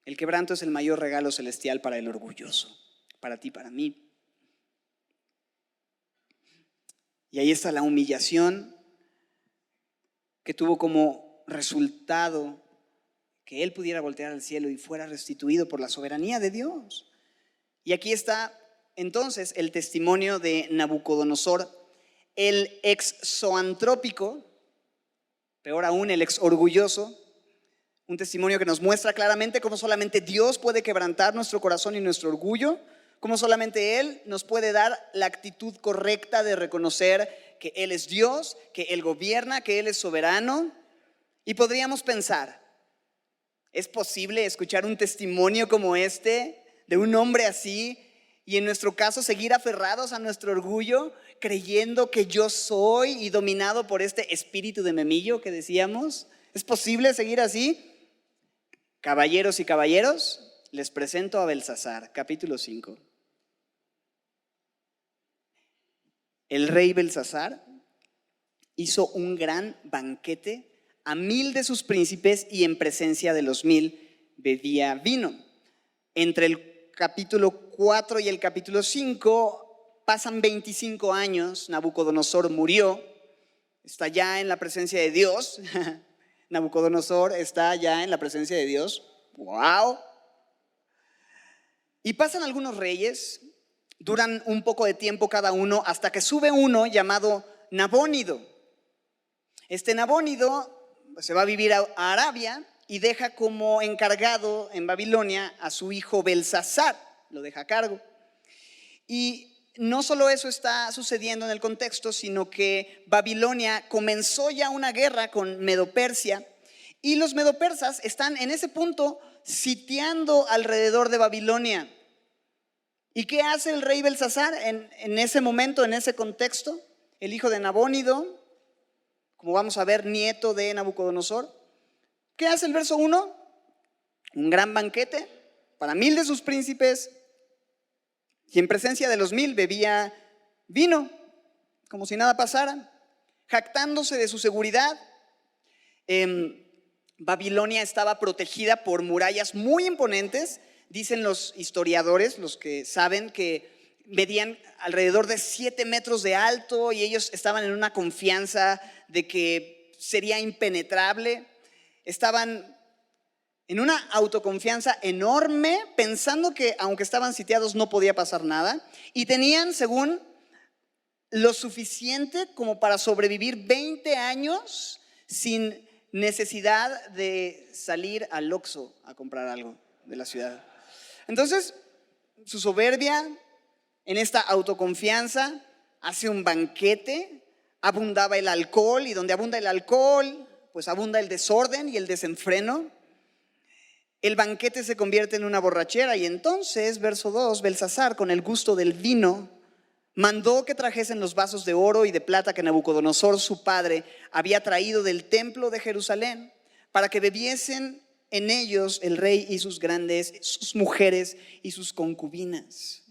El quebranto es el mayor regalo celestial para el orgulloso, para ti, para mí. Y ahí está la humillación que tuvo como resultado que Él pudiera voltear al cielo y fuera restituido por la soberanía de Dios. Y aquí está entonces el testimonio de Nabucodonosor, el ex zoantrópico, peor aún el ex orgulloso, un testimonio que nos muestra claramente cómo solamente Dios puede quebrantar nuestro corazón y nuestro orgullo, cómo solamente Él nos puede dar la actitud correcta de reconocer que Él es Dios, que Él gobierna, que Él es soberano. Y podríamos pensar, ¿es posible escuchar un testimonio como este de un hombre así y en nuestro caso seguir aferrados a nuestro orgullo, creyendo que yo soy y dominado por este espíritu de memillo que decíamos? ¿Es posible seguir así? Caballeros y caballeros, les presento a Belsasar, capítulo 5. El rey Belsasar hizo un gran banquete a 1000 de sus príncipes y en presencia de los 1000 bebía vino. Entre el capítulo 4 y el capítulo 5 pasan 25 años, Nabucodonosor murió, está ya en la presencia de Dios. Nabucodonosor está ya en la presencia de Dios. ¡Wow! Y pasan algunos reyes, duran un poco de tiempo cada uno, hasta que sube uno llamado Nabónido. Este Nabónido se va a vivir a Arabia y deja como encargado en Babilonia a su hijo Belsasar, lo deja a cargo. Y no solo eso está sucediendo en el contexto, sino que Babilonia comenzó ya una guerra con Medo-Persia y los medo-persas están en ese punto sitiando alrededor de Babilonia. ¿Y qué hace el rey Belsasar en ese momento, en ese contexto? El hijo de Nabónido, como vamos a ver, nieto de Nabucodonosor. ¿Qué hace el verso 1? Un gran banquete para 1000 de sus príncipes y en presencia de los 1000 bebía vino, como si nada pasara, jactándose de su seguridad. Babilonia estaba protegida por murallas muy imponentes. Dicen los historiadores, los que saben, que medían alrededor de 7 metros de alto y ellos estaban en una confianza de que sería impenetrable. Estaban en una autoconfianza enorme, pensando que aunque estaban sitiados no podía pasar nada. Y tenían, según, lo suficiente como para sobrevivir 20 años sin necesidad de salir al Oxxo a comprar algo de la ciudad. Entonces, su soberbia, en esta autoconfianza, hace un banquete, abundaba el alcohol, y donde abunda el alcohol, pues abunda el desorden y el desenfreno. El banquete se convierte en una borrachera, y entonces, verso 2, Belsasar, con el gusto del vino, mandó que trajesen los vasos de oro y de plata que Nabucodonosor, su padre, había traído del templo de Jerusalén, para que bebiesen en ellos el rey y sus grandes, sus mujeres y sus concubinas.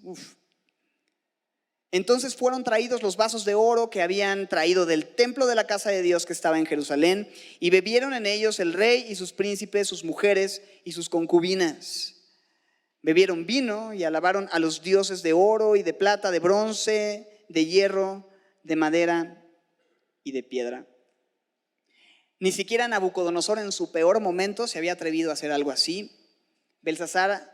Entonces fueron traídos los vasos de oro que habían traído del templo de la casa de Dios que estaba en Jerusalén, y bebieron en ellos el rey y sus príncipes, sus mujeres y sus concubinas. Bebieron vino y alabaron a los dioses de oro y de plata, de bronce, de hierro, de madera y de piedra. Ni siquiera Nabucodonosor en su peor momento se había atrevido a hacer algo así. Belsasar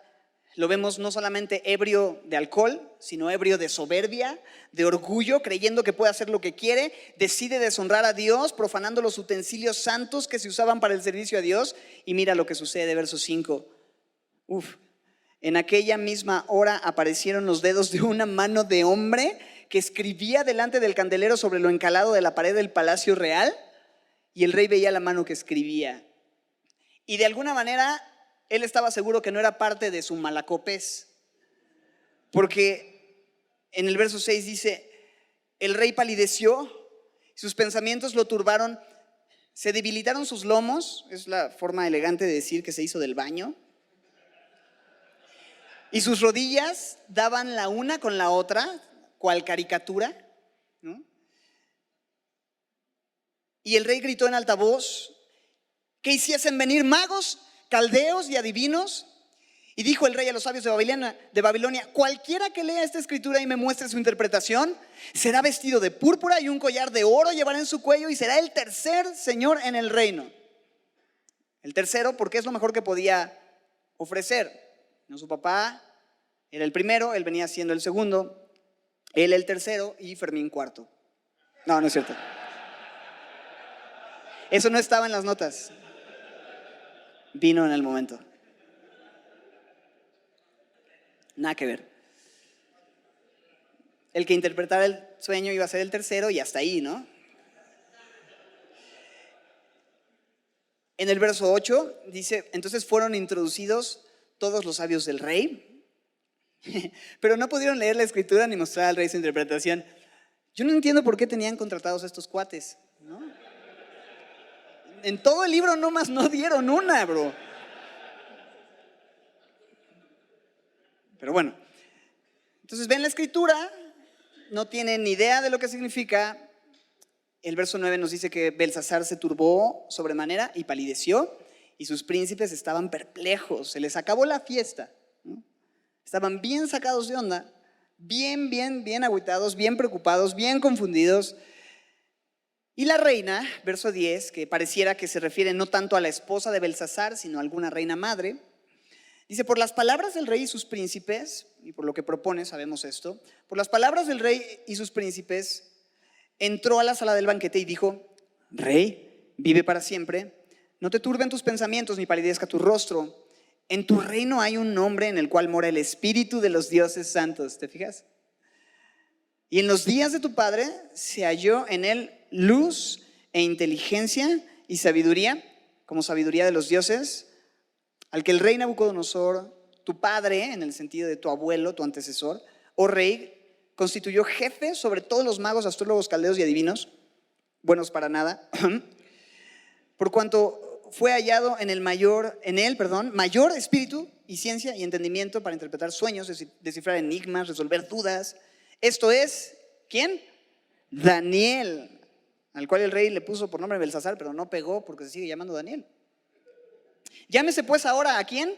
lo vemos no solamente ebrio de alcohol, sino ebrio de soberbia, de orgullo, creyendo que puede hacer lo que quiere. Decide deshonrar a Dios, profanando los utensilios santos que se usaban para el servicio a Dios. Y mira lo que sucede, verso 5. En aquella misma hora aparecieron los dedos de una mano de hombre que escribía delante del candelero sobre lo encalado de la pared del palacio real, y el rey veía la mano que escribía. Y de alguna manera él estaba seguro que no era parte de su malacopés, porque en el verso 6 dice: el rey palideció, sus pensamientos lo turbaron, se debilitaron sus lomos, es la forma elegante de decir que se hizo del baño, y sus rodillas daban la una con la otra, cual caricatura, ¿no? Y el rey gritó en alta voz que hiciesen venir magos, caldeos y adivinos. Y dijo el rey a los sabios de Babilonia: cualquiera que lea esta escritura y me muestre su interpretación, será vestido de púrpura y un collar de oro llevará en su cuello, y será el tercer señor en el reino. El tercero porque es lo mejor que podía ofrecer. No, su papá era el primero, él venía siendo el segundo, él el tercero y Fermín cuarto. No, no es cierto. Eso no estaba en las notas. Vino en el momento. Nada que ver. El que interpretara el sueño iba a ser el tercero, y hasta ahí, ¿no? En el verso 8 dice: entonces fueron introducidos todos los sabios del rey, pero no pudieron leer la escritura ni mostrar al rey su interpretación. Yo no entiendo por qué tenían contratados a estos cuates, ¿no? En todo el libro nomás no dieron una, bro. Pero bueno, entonces ven la escritura, no tienen ni idea de lo que significa. El verso 9 nos dice que Belsasar se turbó sobremanera y palideció, y sus príncipes estaban perplejos, se les acabó la fiesta, ¿no? Estaban bien sacados de onda, bien agüitados, bien preocupados, bien confundidos. Y la reina, verso 10, que pareciera que se refiere no tanto a la esposa de Belsasar, sino a alguna reina madre, dice: por las palabras del rey y sus príncipes, y por lo que propone sabemos esto, por las palabras del rey y sus príncipes, entró a la sala del banquete y dijo: rey, vive para siempre, no te turben tus pensamientos ni palidezca tu rostro. En tu reino hay un nombre en el cual mora el espíritu de los dioses santos. ¿Te fijas? Y en los días de tu padre se halló en él luz e inteligencia y sabiduría, como sabiduría de los dioses, al que el rey Nabucodonosor, tu padre, en el sentido de tu abuelo, tu antecesor, oh rey, constituyó jefe sobre todos los magos, astrólogos, caldeos y adivinos, buenos para nada, por cuanto fue hallado en él mayor espíritu y ciencia y entendimiento para interpretar sueños, descifrar enigmas, resolver dudas. Esto es, ¿quién? Daniel, al cual el rey le puso por nombre Belsasar, pero no pegó porque se sigue llamando Daniel. Llámese pues ahora, ¿a quién?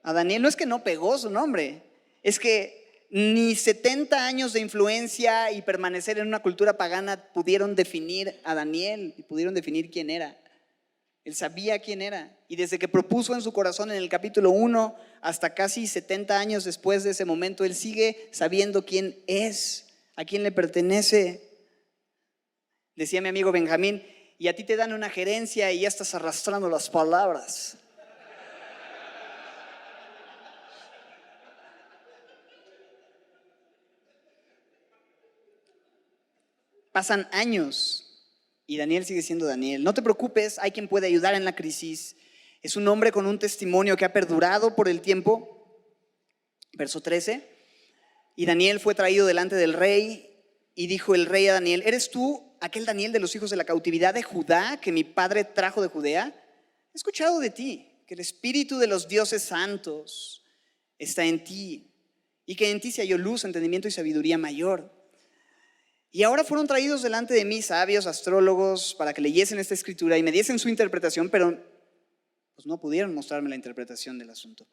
A Daniel. No es que no pegó su nombre, es que Ni 70 años de influencia y permanecer en una cultura pagana pudieron definir a Daniel y pudieron definir quién era. Él sabía quién era. Y desde que propuso en su corazón en el capítulo 1 hasta casi 70 años después de ese momento, él sigue sabiendo quién es, a quién le pertenece. Decía mi amigo Benjamín, y a ti te dan una gerencia y ya estás arrastrando las palabras. Pasan años y Daniel sigue siendo Daniel. No te preocupes, hay quien puede ayudar en la crisis. Es un hombre con un testimonio que ha perdurado por el tiempo. Verso 13. Y Daniel fue traído delante del rey y dijo el rey a Daniel, ¿eres tú aquel Daniel de los hijos de la cautividad de Judá que mi padre trajo de Judea? He escuchado de ti que el espíritu de los dioses santos está en ti y que en ti se halló luz, entendimiento y sabiduría mayor. Y ahora fueron traídos delante de mí sabios, astrólogos, para que leyesen esta escritura y me diesen su interpretación, pero pues no pudieron mostrarme la interpretación del asunto.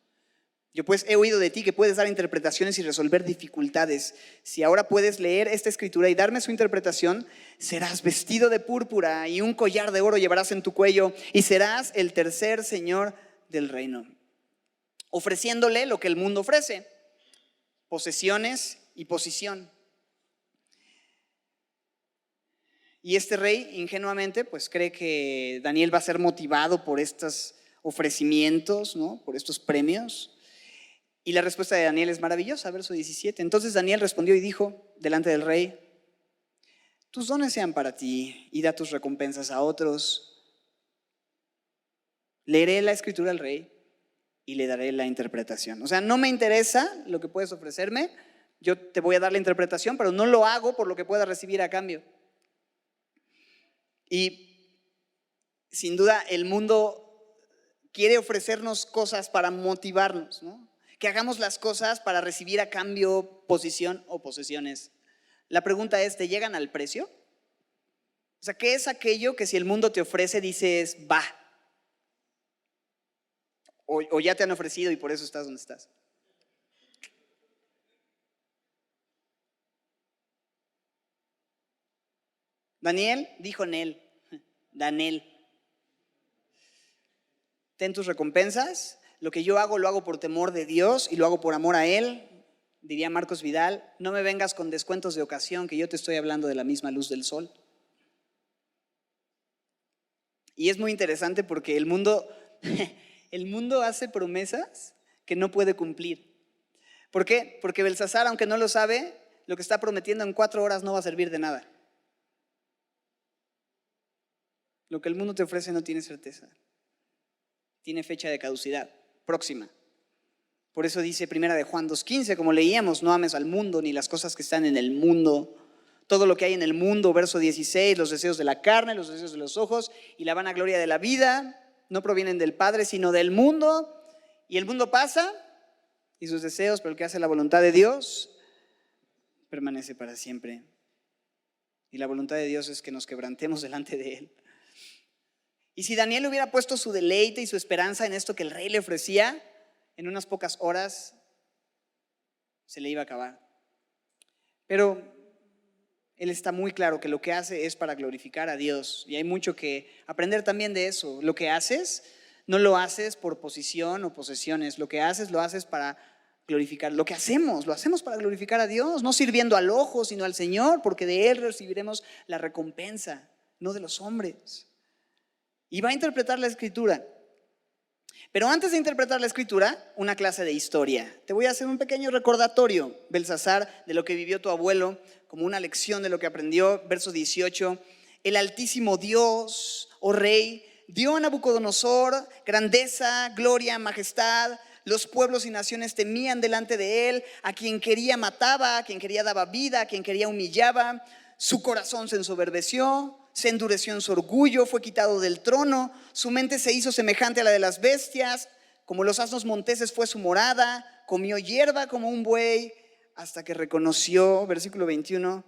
Yo pues he oído de ti que puedes dar interpretaciones y resolver dificultades. Si ahora puedes leer esta escritura y darme su interpretación, serás vestido de púrpura y un collar de oro llevarás en tu cuello y serás el tercer señor del reino, ofreciéndole lo que el mundo ofrece, posesiones y posición. Y este rey ingenuamente pues cree que Daniel va a ser motivado por estos ofrecimientos, ¿no? Por estos premios. Y la respuesta de Daniel es maravillosa, verso 17. Entonces Daniel respondió y dijo delante del rey, tus dones sean para ti y da tus recompensas a otros. Leeré la escritura al rey y le daré la interpretación. O sea, no me interesa lo que puedes ofrecerme, yo te voy a dar la interpretación, pero no lo hago por lo que pueda recibir a cambio. Y sin duda el mundo quiere ofrecernos cosas para motivarnos, ¿no? Que hagamos las cosas para recibir a cambio posición o posesiones. La pregunta es, ¿te llegan al precio? O sea, ¿qué es aquello que si el mundo te ofrece dices, va? O ya te han ofrecido y por eso estás donde estás. Daniel dijo en él, Daniel, ten tus recompensas, lo que yo hago lo hago por temor de Dios y lo hago por amor a Él. Diría Marcos Vidal, no me vengas con descuentos de ocasión, que yo te estoy hablando de la misma luz del sol. Y es muy interesante porque el mundo hace promesas que no puede cumplir. ¿Por qué? Porque Belsasar, aunque no lo sabe, lo que está prometiendo en 4 horas no va a servir de nada. Lo que el mundo te ofrece no tiene certeza. Tiene fecha de caducidad, próxima. Por eso dice Primera de Juan 2:15, como leíamos, no ames al mundo ni las cosas que están en el mundo. Todo lo que hay en el mundo, verso 16, los deseos de la carne, los deseos de los ojos y la vanagloria de la vida no provienen del Padre, sino del mundo. Y el mundo pasa y sus deseos, pero el que hace la voluntad de Dios permanece para siempre. Y la voluntad de Dios es que nos quebrantemos delante de Él. Y si Daniel hubiera puesto su deleite y su esperanza en esto que el rey le ofrecía, en unas pocas horas se le iba a acabar. Pero él está muy claro que lo que hace es para glorificar a Dios. Y hay mucho que aprender también de eso. Lo que haces, no lo haces por posición o posesiones. Lo que haces, lo haces para glorificar. Lo que hacemos, lo hacemos para glorificar a Dios. No sirviendo al ojo, sino al Señor, porque de Él recibiremos la recompensa, no de los hombres. Y va a interpretar la escritura. Pero antes de interpretar la escritura, una clase de historia. Te voy a hacer un pequeño recordatorio, Belsasar, de lo que vivió tu abuelo, como una lección de lo que aprendió. Verso 18, el altísimo Dios, oh rey, dio a Nabucodonosor grandeza, gloria, majestad. Los pueblos y naciones temían delante de él. A quien quería mataba, a quien quería daba vida, a quien quería humillaba. Su corazón se ensoberbeció, se endureció en su orgullo, fue quitado del trono, su mente se hizo semejante a la de las bestias, como los asnos monteses fue su morada, comió hierba como un buey, hasta que reconoció, versículo 21,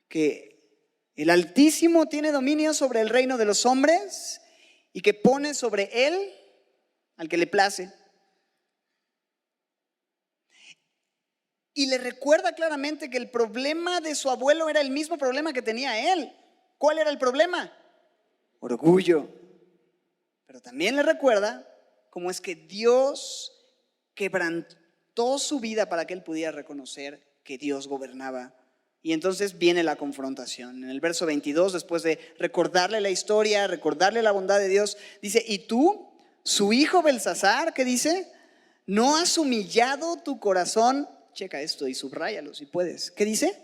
que el Altísimo tiene dominio sobre el reino de los hombres y que pone sobre él al que le place. y le recuerda claramente que el problema de su abuelo era el mismo problema que tenía él. ¿Cuál era el problema? Orgullo. Pero también le recuerda cómo es que Dios quebrantó su vida para que él pudiera reconocer que Dios gobernaba. Y entonces viene la confrontación. En el verso 22, después de recordarle la historia, recordarle la bondad de Dios, dice: y tú, su hijo Belsasar, ¿qué dice? ¿No has humillado tu corazón? Checa esto y subráyalo si puedes. ¿Qué dice?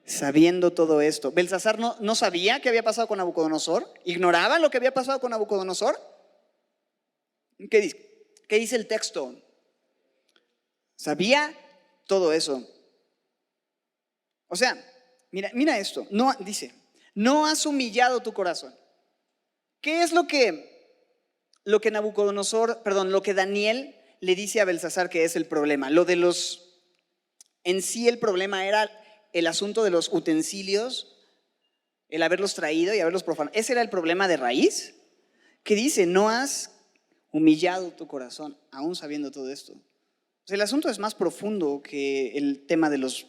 Sabiendo todo esto. Belsasar no sabía qué había pasado con Nabucodonosor. ¿Ignoraba lo que había pasado con Nabucodonosor? ¿Qué dice el texto? Sabía todo eso. O sea, mira esto. No, dice, no has humillado tu corazón. ¿Qué es lo que lo que Daniel le dice a Belsasar que es el problema? En sí el problema era el asunto de los utensilios, el haberlos traído y haberlos profanado. ¿Ese era el problema de raíz? Que dice, no has humillado tu corazón, aún sabiendo todo esto. O sea, el asunto es más profundo que el tema de los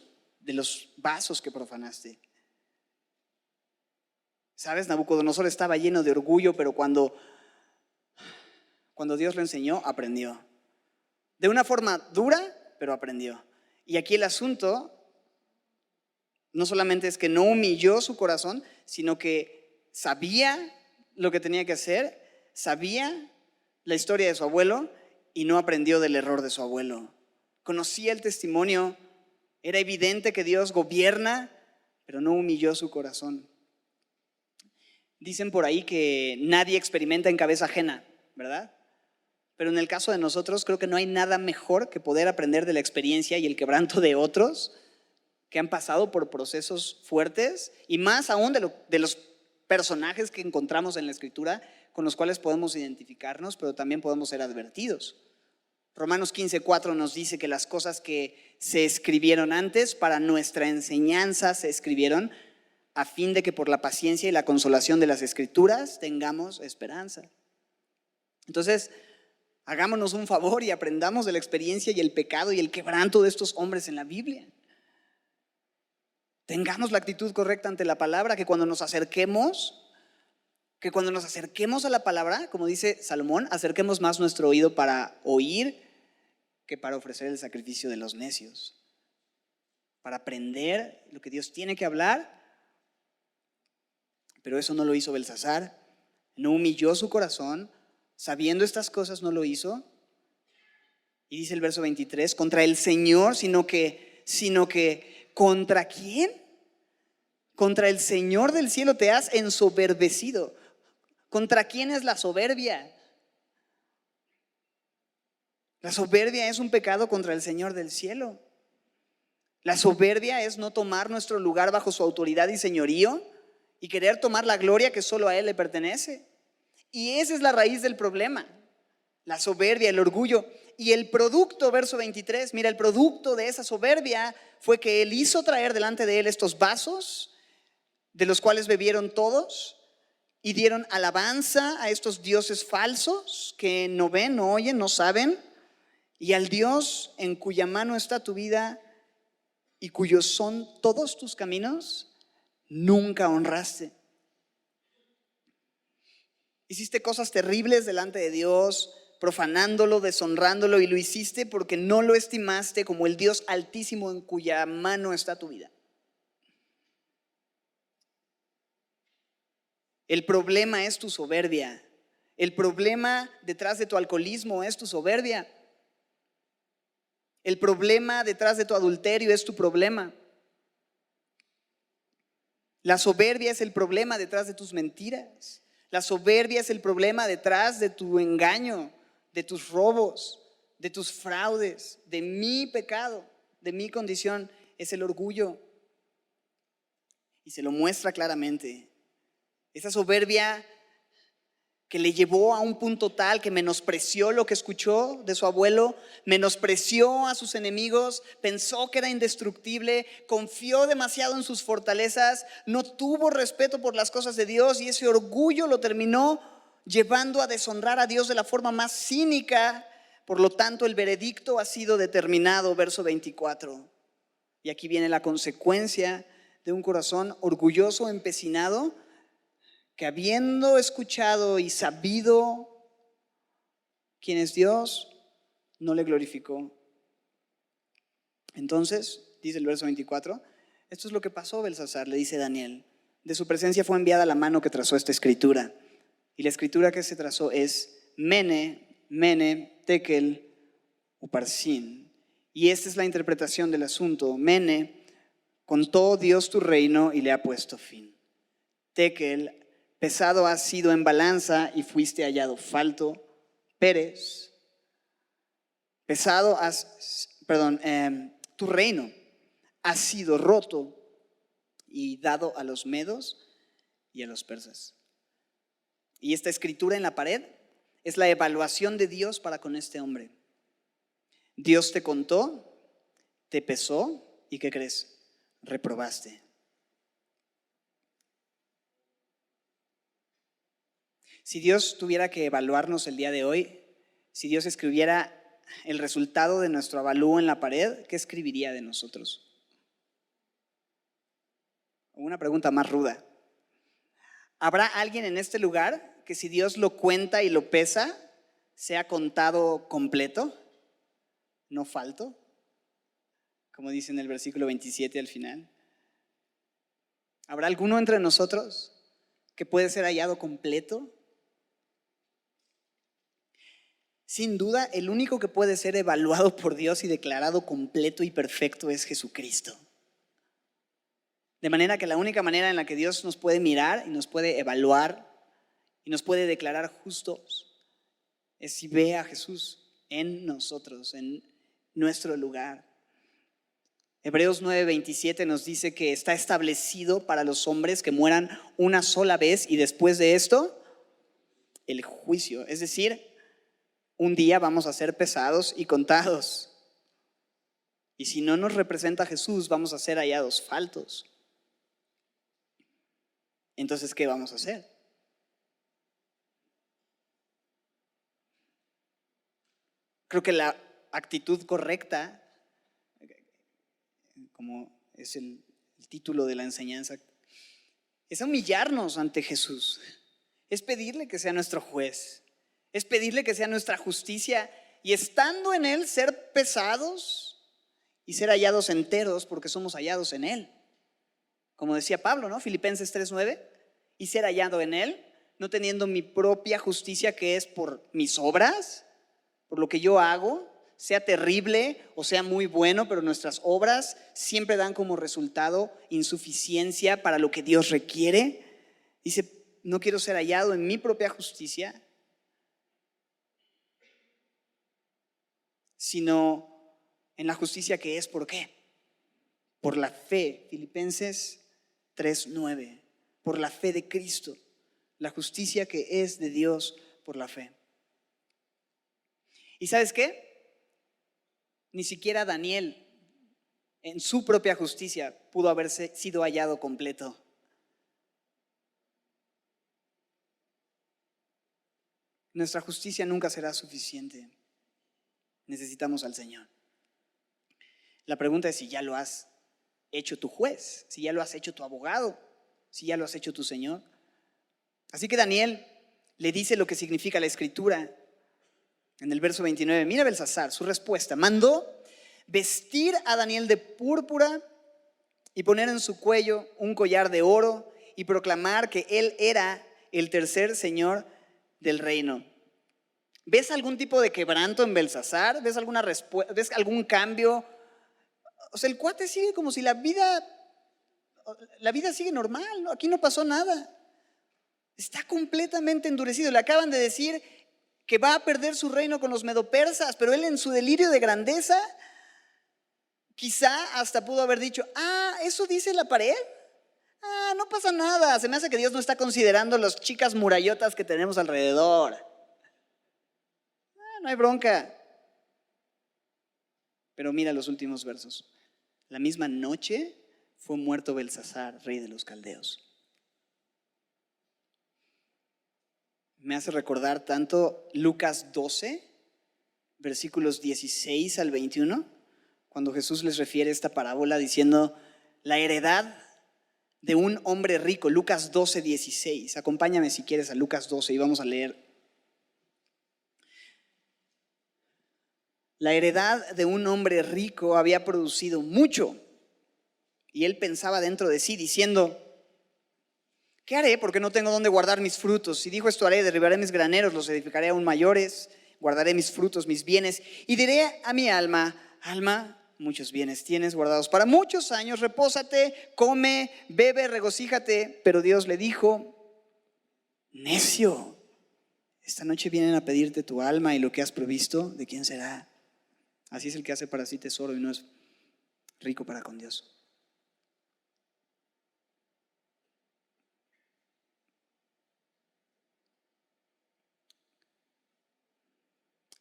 vasos que profanaste. ¿Sabes? Nabucodonosor estaba lleno de orgullo, pero cuando Dios lo enseñó, aprendió. De una forma dura, pero aprendió. Y aquí el asunto no solamente es que no humilló su corazón, sino que sabía lo que tenía que hacer, sabía la historia de su abuelo y no aprendió del error de su abuelo. Conocía el testimonio, era evidente que Dios gobierna, pero no humilló su corazón. Dicen por ahí que nadie experimenta en cabeza ajena, ¿verdad? Pero en el caso de nosotros creo que no hay nada mejor que poder aprender de la experiencia y el quebranto de otros que han pasado por procesos fuertes y más aún de los personajes que encontramos en la Escritura con los cuales podemos identificarnos, pero también podemos ser advertidos. Romanos 15:4 nos dice que las cosas que se escribieron antes para nuestra enseñanza se escribieron a fin de que por la paciencia y la consolación de las Escrituras tengamos esperanza. Entonces, hagámonos un favor y aprendamos de la experiencia y el pecado y el quebranto de estos hombres en la Biblia. Tengamos la actitud correcta ante la palabra, que cuando nos acerquemos a la palabra, como dice Salomón, acerquemos más nuestro oído para oír que para ofrecer el sacrificio de los necios. Para aprender lo que Dios tiene que hablar, pero eso no lo hizo Belsasar, no humilló su corazón, sabiendo estas cosas no lo hizo. Y dice el verso 23, contra el Señor, sino que ¿contra quién? Contra el Señor del cielo te has ensoberbecido. ¿Contra quién es la soberbia? La soberbia es un pecado contra el Señor del cielo. La soberbia es no tomar nuestro lugar bajo su autoridad y señorío y querer tomar la gloria que solo a Él le pertenece. Y esa es la raíz del problema. La soberbia, el orgullo. Y el producto, verso 23, mira, el producto de esa soberbia fue que Él hizo traer delante de Él estos vasos, de los cuales bebieron todos y dieron alabanza a estos dioses falsos que no ven, no oyen, no saben, y al Dios en cuya mano está tu vida y cuyos son todos tus caminos, nunca honraste. Hiciste cosas terribles delante de Dios, profanándolo, deshonrándolo, y lo hiciste porque no lo estimaste como el Dios altísimo en cuya mano está tu vida. El problema es tu soberbia. El problema detrás de tu alcoholismo es tu soberbia. El problema detrás de tu adulterio es tu problema. La soberbia es el problema detrás de tus mentiras. La soberbia es el problema detrás de tu engaño, de tus robos, de tus fraudes, de mi pecado, de mi condición. Es el orgullo. Y se lo muestra claramente. Esa soberbia que le llevó a un punto tal que menospreció lo que escuchó de su abuelo, menospreció a sus enemigos, pensó que era indestructible, confió demasiado en sus fortalezas, no tuvo respeto por las cosas de Dios, y ese orgullo lo terminó llevando a deshonrar a Dios de la forma más cínica, Por lo tanto, el veredicto ha sido determinado, verso 24. Y aquí viene la consecuencia de un corazón orgulloso, empecinado, que habiendo escuchado y sabido quién es Dios, no le glorificó. Entonces, dice el verso 24, esto es lo que pasó, Belsasar, le dice Daniel. De su presencia fue enviada la mano que trazó esta escritura. Y la escritura que se trazó es Mene, Mene, Tekel, Uparsin. Y esta es la interpretación del asunto. Mene, contó Dios tu reino y le ha puesto fin. Tekel, pesado has sido en balanza y fuiste hallado falto. Pérez, pesado tu reino ha sido roto y dado a los medos y a los persas. Y esta escritura en la pared es la evaluación de Dios para con este hombre. Dios te contó, te pesó y ¿qué crees? Reprobaste. Si Dios tuviera que evaluarnos el día de hoy, si Dios escribiera el resultado de nuestro avalúo en la pared, ¿qué escribiría de nosotros? Una pregunta más ruda. ¿Habrá alguien en este lugar que si Dios lo cuenta y lo pesa, sea contado completo, no falto? Como dice en el versículo 27 al final. ¿Habrá alguno entre nosotros que puede ser hallado completo? Sin duda, el único que puede ser evaluado por Dios y declarado completo y perfecto es Jesucristo. De manera que la única manera en la que Dios nos puede mirar y nos puede evaluar y nos puede declarar justos es si ve a Jesús en nosotros, en nuestro lugar. Hebreos 9:27 nos dice que está establecido para los hombres que mueran una sola vez y después de esto, el juicio. Es decir, un día vamos a ser pesados y contados. Y si no nos representa Jesús, vamos a ser hallados faltos. Entonces, ¿qué vamos a hacer? Creo que la actitud correcta, como es el título de la enseñanza, es humillarnos ante Jesús. Es pedirle que sea nuestro juez. Es pedirle que sea nuestra justicia y estando en Él ser pesados y ser hallados enteros porque somos hallados en Él. Como decía Pablo, ¿no? Filipenses 3:9, y ser hallado en Él, no teniendo mi propia justicia que es por mis obras, por lo que yo hago, sea terrible o sea muy bueno, pero nuestras obras siempre dan como resultado insuficiencia para lo que Dios requiere. Dice, no quiero ser hallado en mi propia justicia, sino en la justicia que es, ¿por qué? Por la fe. Filipenses 3:9, por la fe de Cristo, la justicia que es de Dios por la fe. ¿Y sabes qué? Ni siquiera Daniel en su propia justicia pudo haberse sido hallado completo. Nuestra justicia nunca será suficiente. Necesitamos al Señor. La pregunta es si ya lo has hecho tu juez, si ya lo has hecho tu abogado, si ya lo has hecho tu Señor. Así que Daniel le dice lo que significa la escritura en el verso 29. Mira Belsasar, su respuesta. Mandó vestir a Daniel de púrpura y poner en su cuello un collar de oro y proclamar que él era el tercer señor del reino. ¿Ves algún tipo de quebranto en Belsasar? ¿Ves alguna respuesta? ¿Ves algún cambio? O sea, el cuate sigue como si la vida sigue normal, ¿no? Aquí no pasó nada. Está completamente endurecido. Le acaban de decir que va a perder su reino con los medopersas, pero él en su delirio de grandeza quizá hasta pudo haber dicho, ¿eso dice la pared? No pasa nada. Se me hace que Dios no está considerando las chicas murallotas que tenemos alrededor. No hay bronca. Pero mira los últimos versos. La misma noche fue muerto Belsasar, rey de los caldeos. Me hace recordar tanto Lucas 12, versículos 16 al 21, cuando Jesús les refiere esta parábola diciendo la heredad de un hombre rico. Lucas 12, 16. Acompáñame si quieres a Lucas 12 y vamos a leer. La heredad de un hombre rico había producido mucho y él pensaba dentro de sí diciendo: ¿qué haré? Porque no tengo dónde guardar mis frutos. Y dijo: esto haré, derribaré mis graneros, los edificaré aún mayores, guardaré mis frutos, mis bienes, y diré a mi alma: alma, muchos bienes tienes guardados para muchos años, repósate, come, bebe, regocíjate. Pero Dios le dijo: necio, esta noche vienen a pedirte tu alma, y lo que has provisto, ¿de quién será? Así es el que hace para sí tesoro y no es rico para con Dios.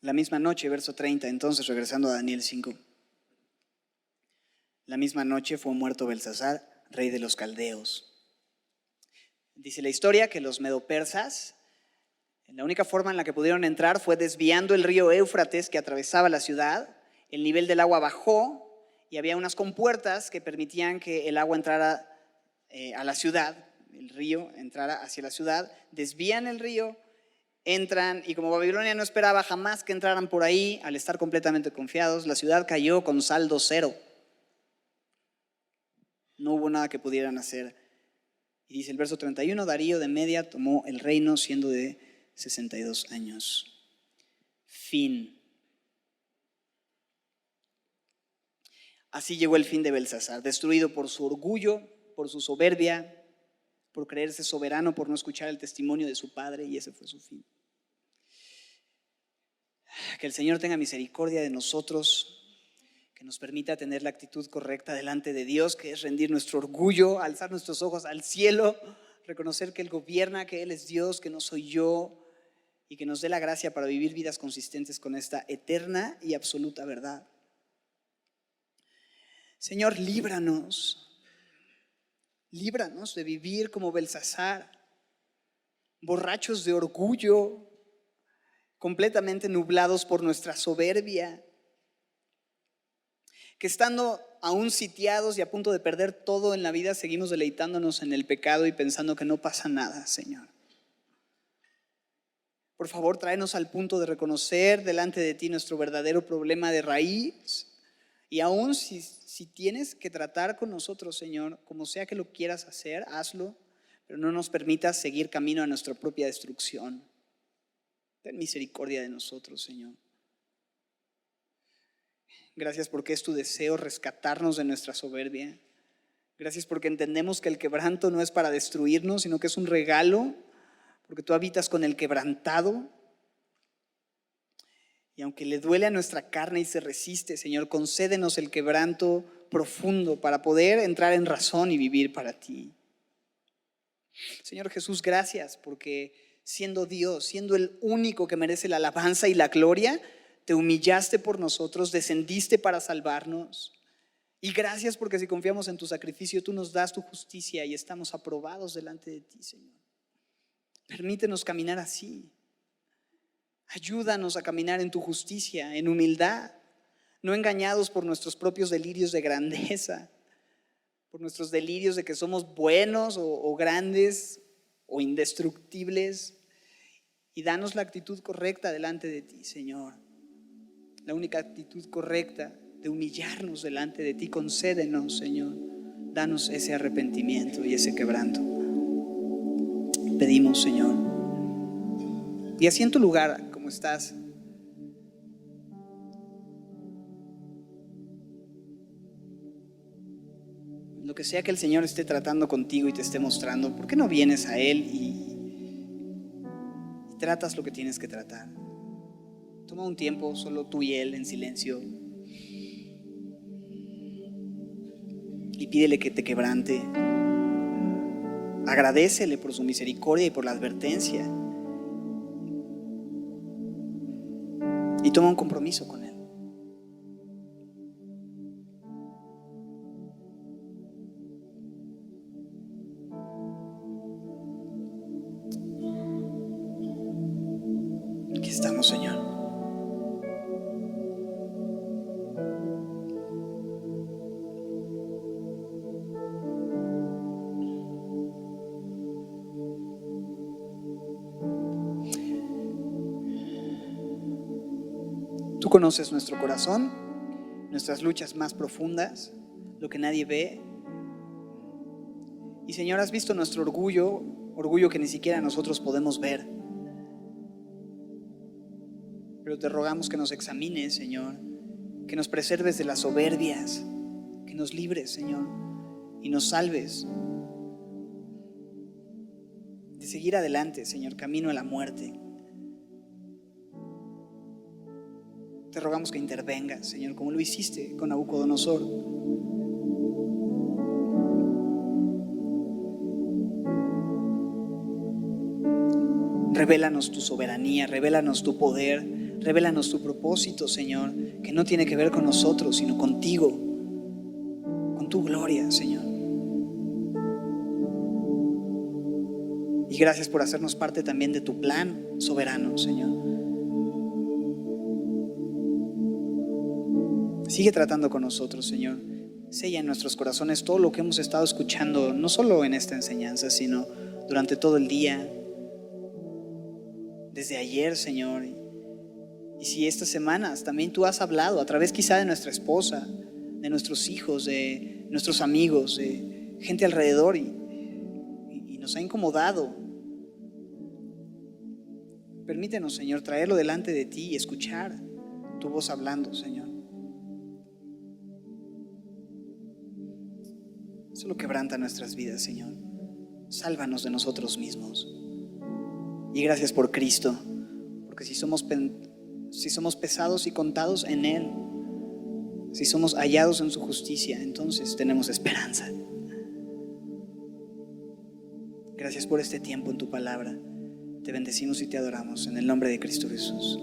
La misma noche, verso 30, entonces regresando a Daniel 5. La misma noche fue muerto Belsasar, rey de los caldeos. Dice la historia que los medopersas, la única forma en la que pudieron entrar fue desviando el río Éufrates que atravesaba la ciudad. El nivel del agua bajó y había unas compuertas que permitían que el agua entrara a la ciudad, el río entrara hacia la ciudad. Desvían el río, entran, y como Babilonia no esperaba jamás que entraran por ahí, al estar completamente confiados, la ciudad cayó con saldo cero. No hubo nada que pudieran hacer. Y dice el verso 31, Darío de Media tomó el reino siendo de 62 años. Fin. Así llegó el fin de Belsasar, destruido por su orgullo, por su soberbia, por creerse soberano, por no escuchar el testimonio de su padre, y ese fue su fin. Que el Señor tenga misericordia de nosotros, que nos permita tener la actitud correcta delante de Dios, que es rendir nuestro orgullo, alzar nuestros ojos al cielo, reconocer que Él gobierna, que Él es Dios, que no soy yo, y que nos dé la gracia para vivir vidas consistentes con esta eterna y absoluta verdad. Señor, líbranos de vivir como Belsasar, borrachos de orgullo, completamente nublados por nuestra soberbia, que estando aún sitiados y a punto de perder todo en la vida, seguimos deleitándonos en el pecado y pensando que no pasa nada, Señor. Por favor, tráenos al punto de reconocer delante de ti nuestro verdadero problema de raíz. Y aún si tienes que tratar con nosotros, Señor, como sea que lo quieras hacer, hazlo, pero no nos permitas seguir camino a nuestra propia destrucción. Ten misericordia de nosotros, Señor. Gracias porque es tu deseo rescatarnos de nuestra soberbia. Gracias porque entendemos que el quebranto no es para destruirnos, sino que es un regalo, porque tú habitas con el quebrantado. Y aunque le duele a nuestra carne y se resiste, Señor, concédenos el quebranto profundo para poder entrar en razón y vivir para ti. Señor Jesús, gracias porque siendo Dios, siendo el único que merece la alabanza y la gloria, te humillaste por nosotros, descendiste para salvarnos. Y gracias porque si confiamos en tu sacrificio, tú nos das tu justicia y estamos aprobados delante de ti, Señor. Permítenos caminar así. Ayúdanos a caminar en tu justicia, en humildad, no engañados por nuestros propios delirios de grandeza, por nuestros delirios de que somos buenos o grandes o indestructibles. Y danos la actitud correcta delante de ti, Señor. La única actitud correcta de humillarnos delante de ti. Concédenos, Señor. Danos ese arrepentimiento y ese quebranto. Pedimos, Señor. Y así en tu lugar, como estás, lo que sea que el Señor esté tratando contigo y te esté mostrando, ¿por qué no vienes a Él y tratas lo que tienes que tratar? Toma un tiempo, solo tú y Él en silencio, y pídele que te quebrante. Agradécele por su misericordia y por la advertencia. Y toma un compromiso con Él. Aquí estamos, Señor. Tú conoces nuestro corazón, nuestras luchas más profundas, lo que nadie ve. Y Señor, has visto nuestro orgullo que ni siquiera nosotros podemos ver. Pero te rogamos que nos examines, Señor, que nos preserves de las soberbias, que nos libres, Señor, y nos salves de seguir adelante, Señor, camino a la muerte. Te rogamos que intervengas, Señor, como lo hiciste con Nabucodonosor. Revélanos tu soberanía, revélanos tu poder, revélanos tu propósito, Señor, que no tiene que ver con nosotros, sino contigo, con tu gloria, Señor. Y gracias por hacernos parte también de tu plan soberano, Señor. Sigue tratando con nosotros, Señor. Sella en nuestros corazones todo lo que hemos estado escuchando, no solo en esta enseñanza, sino durante todo el día, desde ayer, Señor. Y si estas semanas también tú has hablado a través quizá de nuestra esposa, de nuestros hijos, de nuestros amigos, de gente alrededor y nos ha incomodado. Permítenos, Señor, traerlo delante de ti y escuchar tu voz hablando, Señor. Solo quebranta nuestras vidas, Señor. Sálvanos de nosotros mismos. Y gracias por Cristo, porque si somos pesados y contados en Él, si somos hallados en su justicia, entonces tenemos esperanza. Gracias por este tiempo en tu palabra. Te bendecimos y te adoramos en el nombre de Cristo Jesús.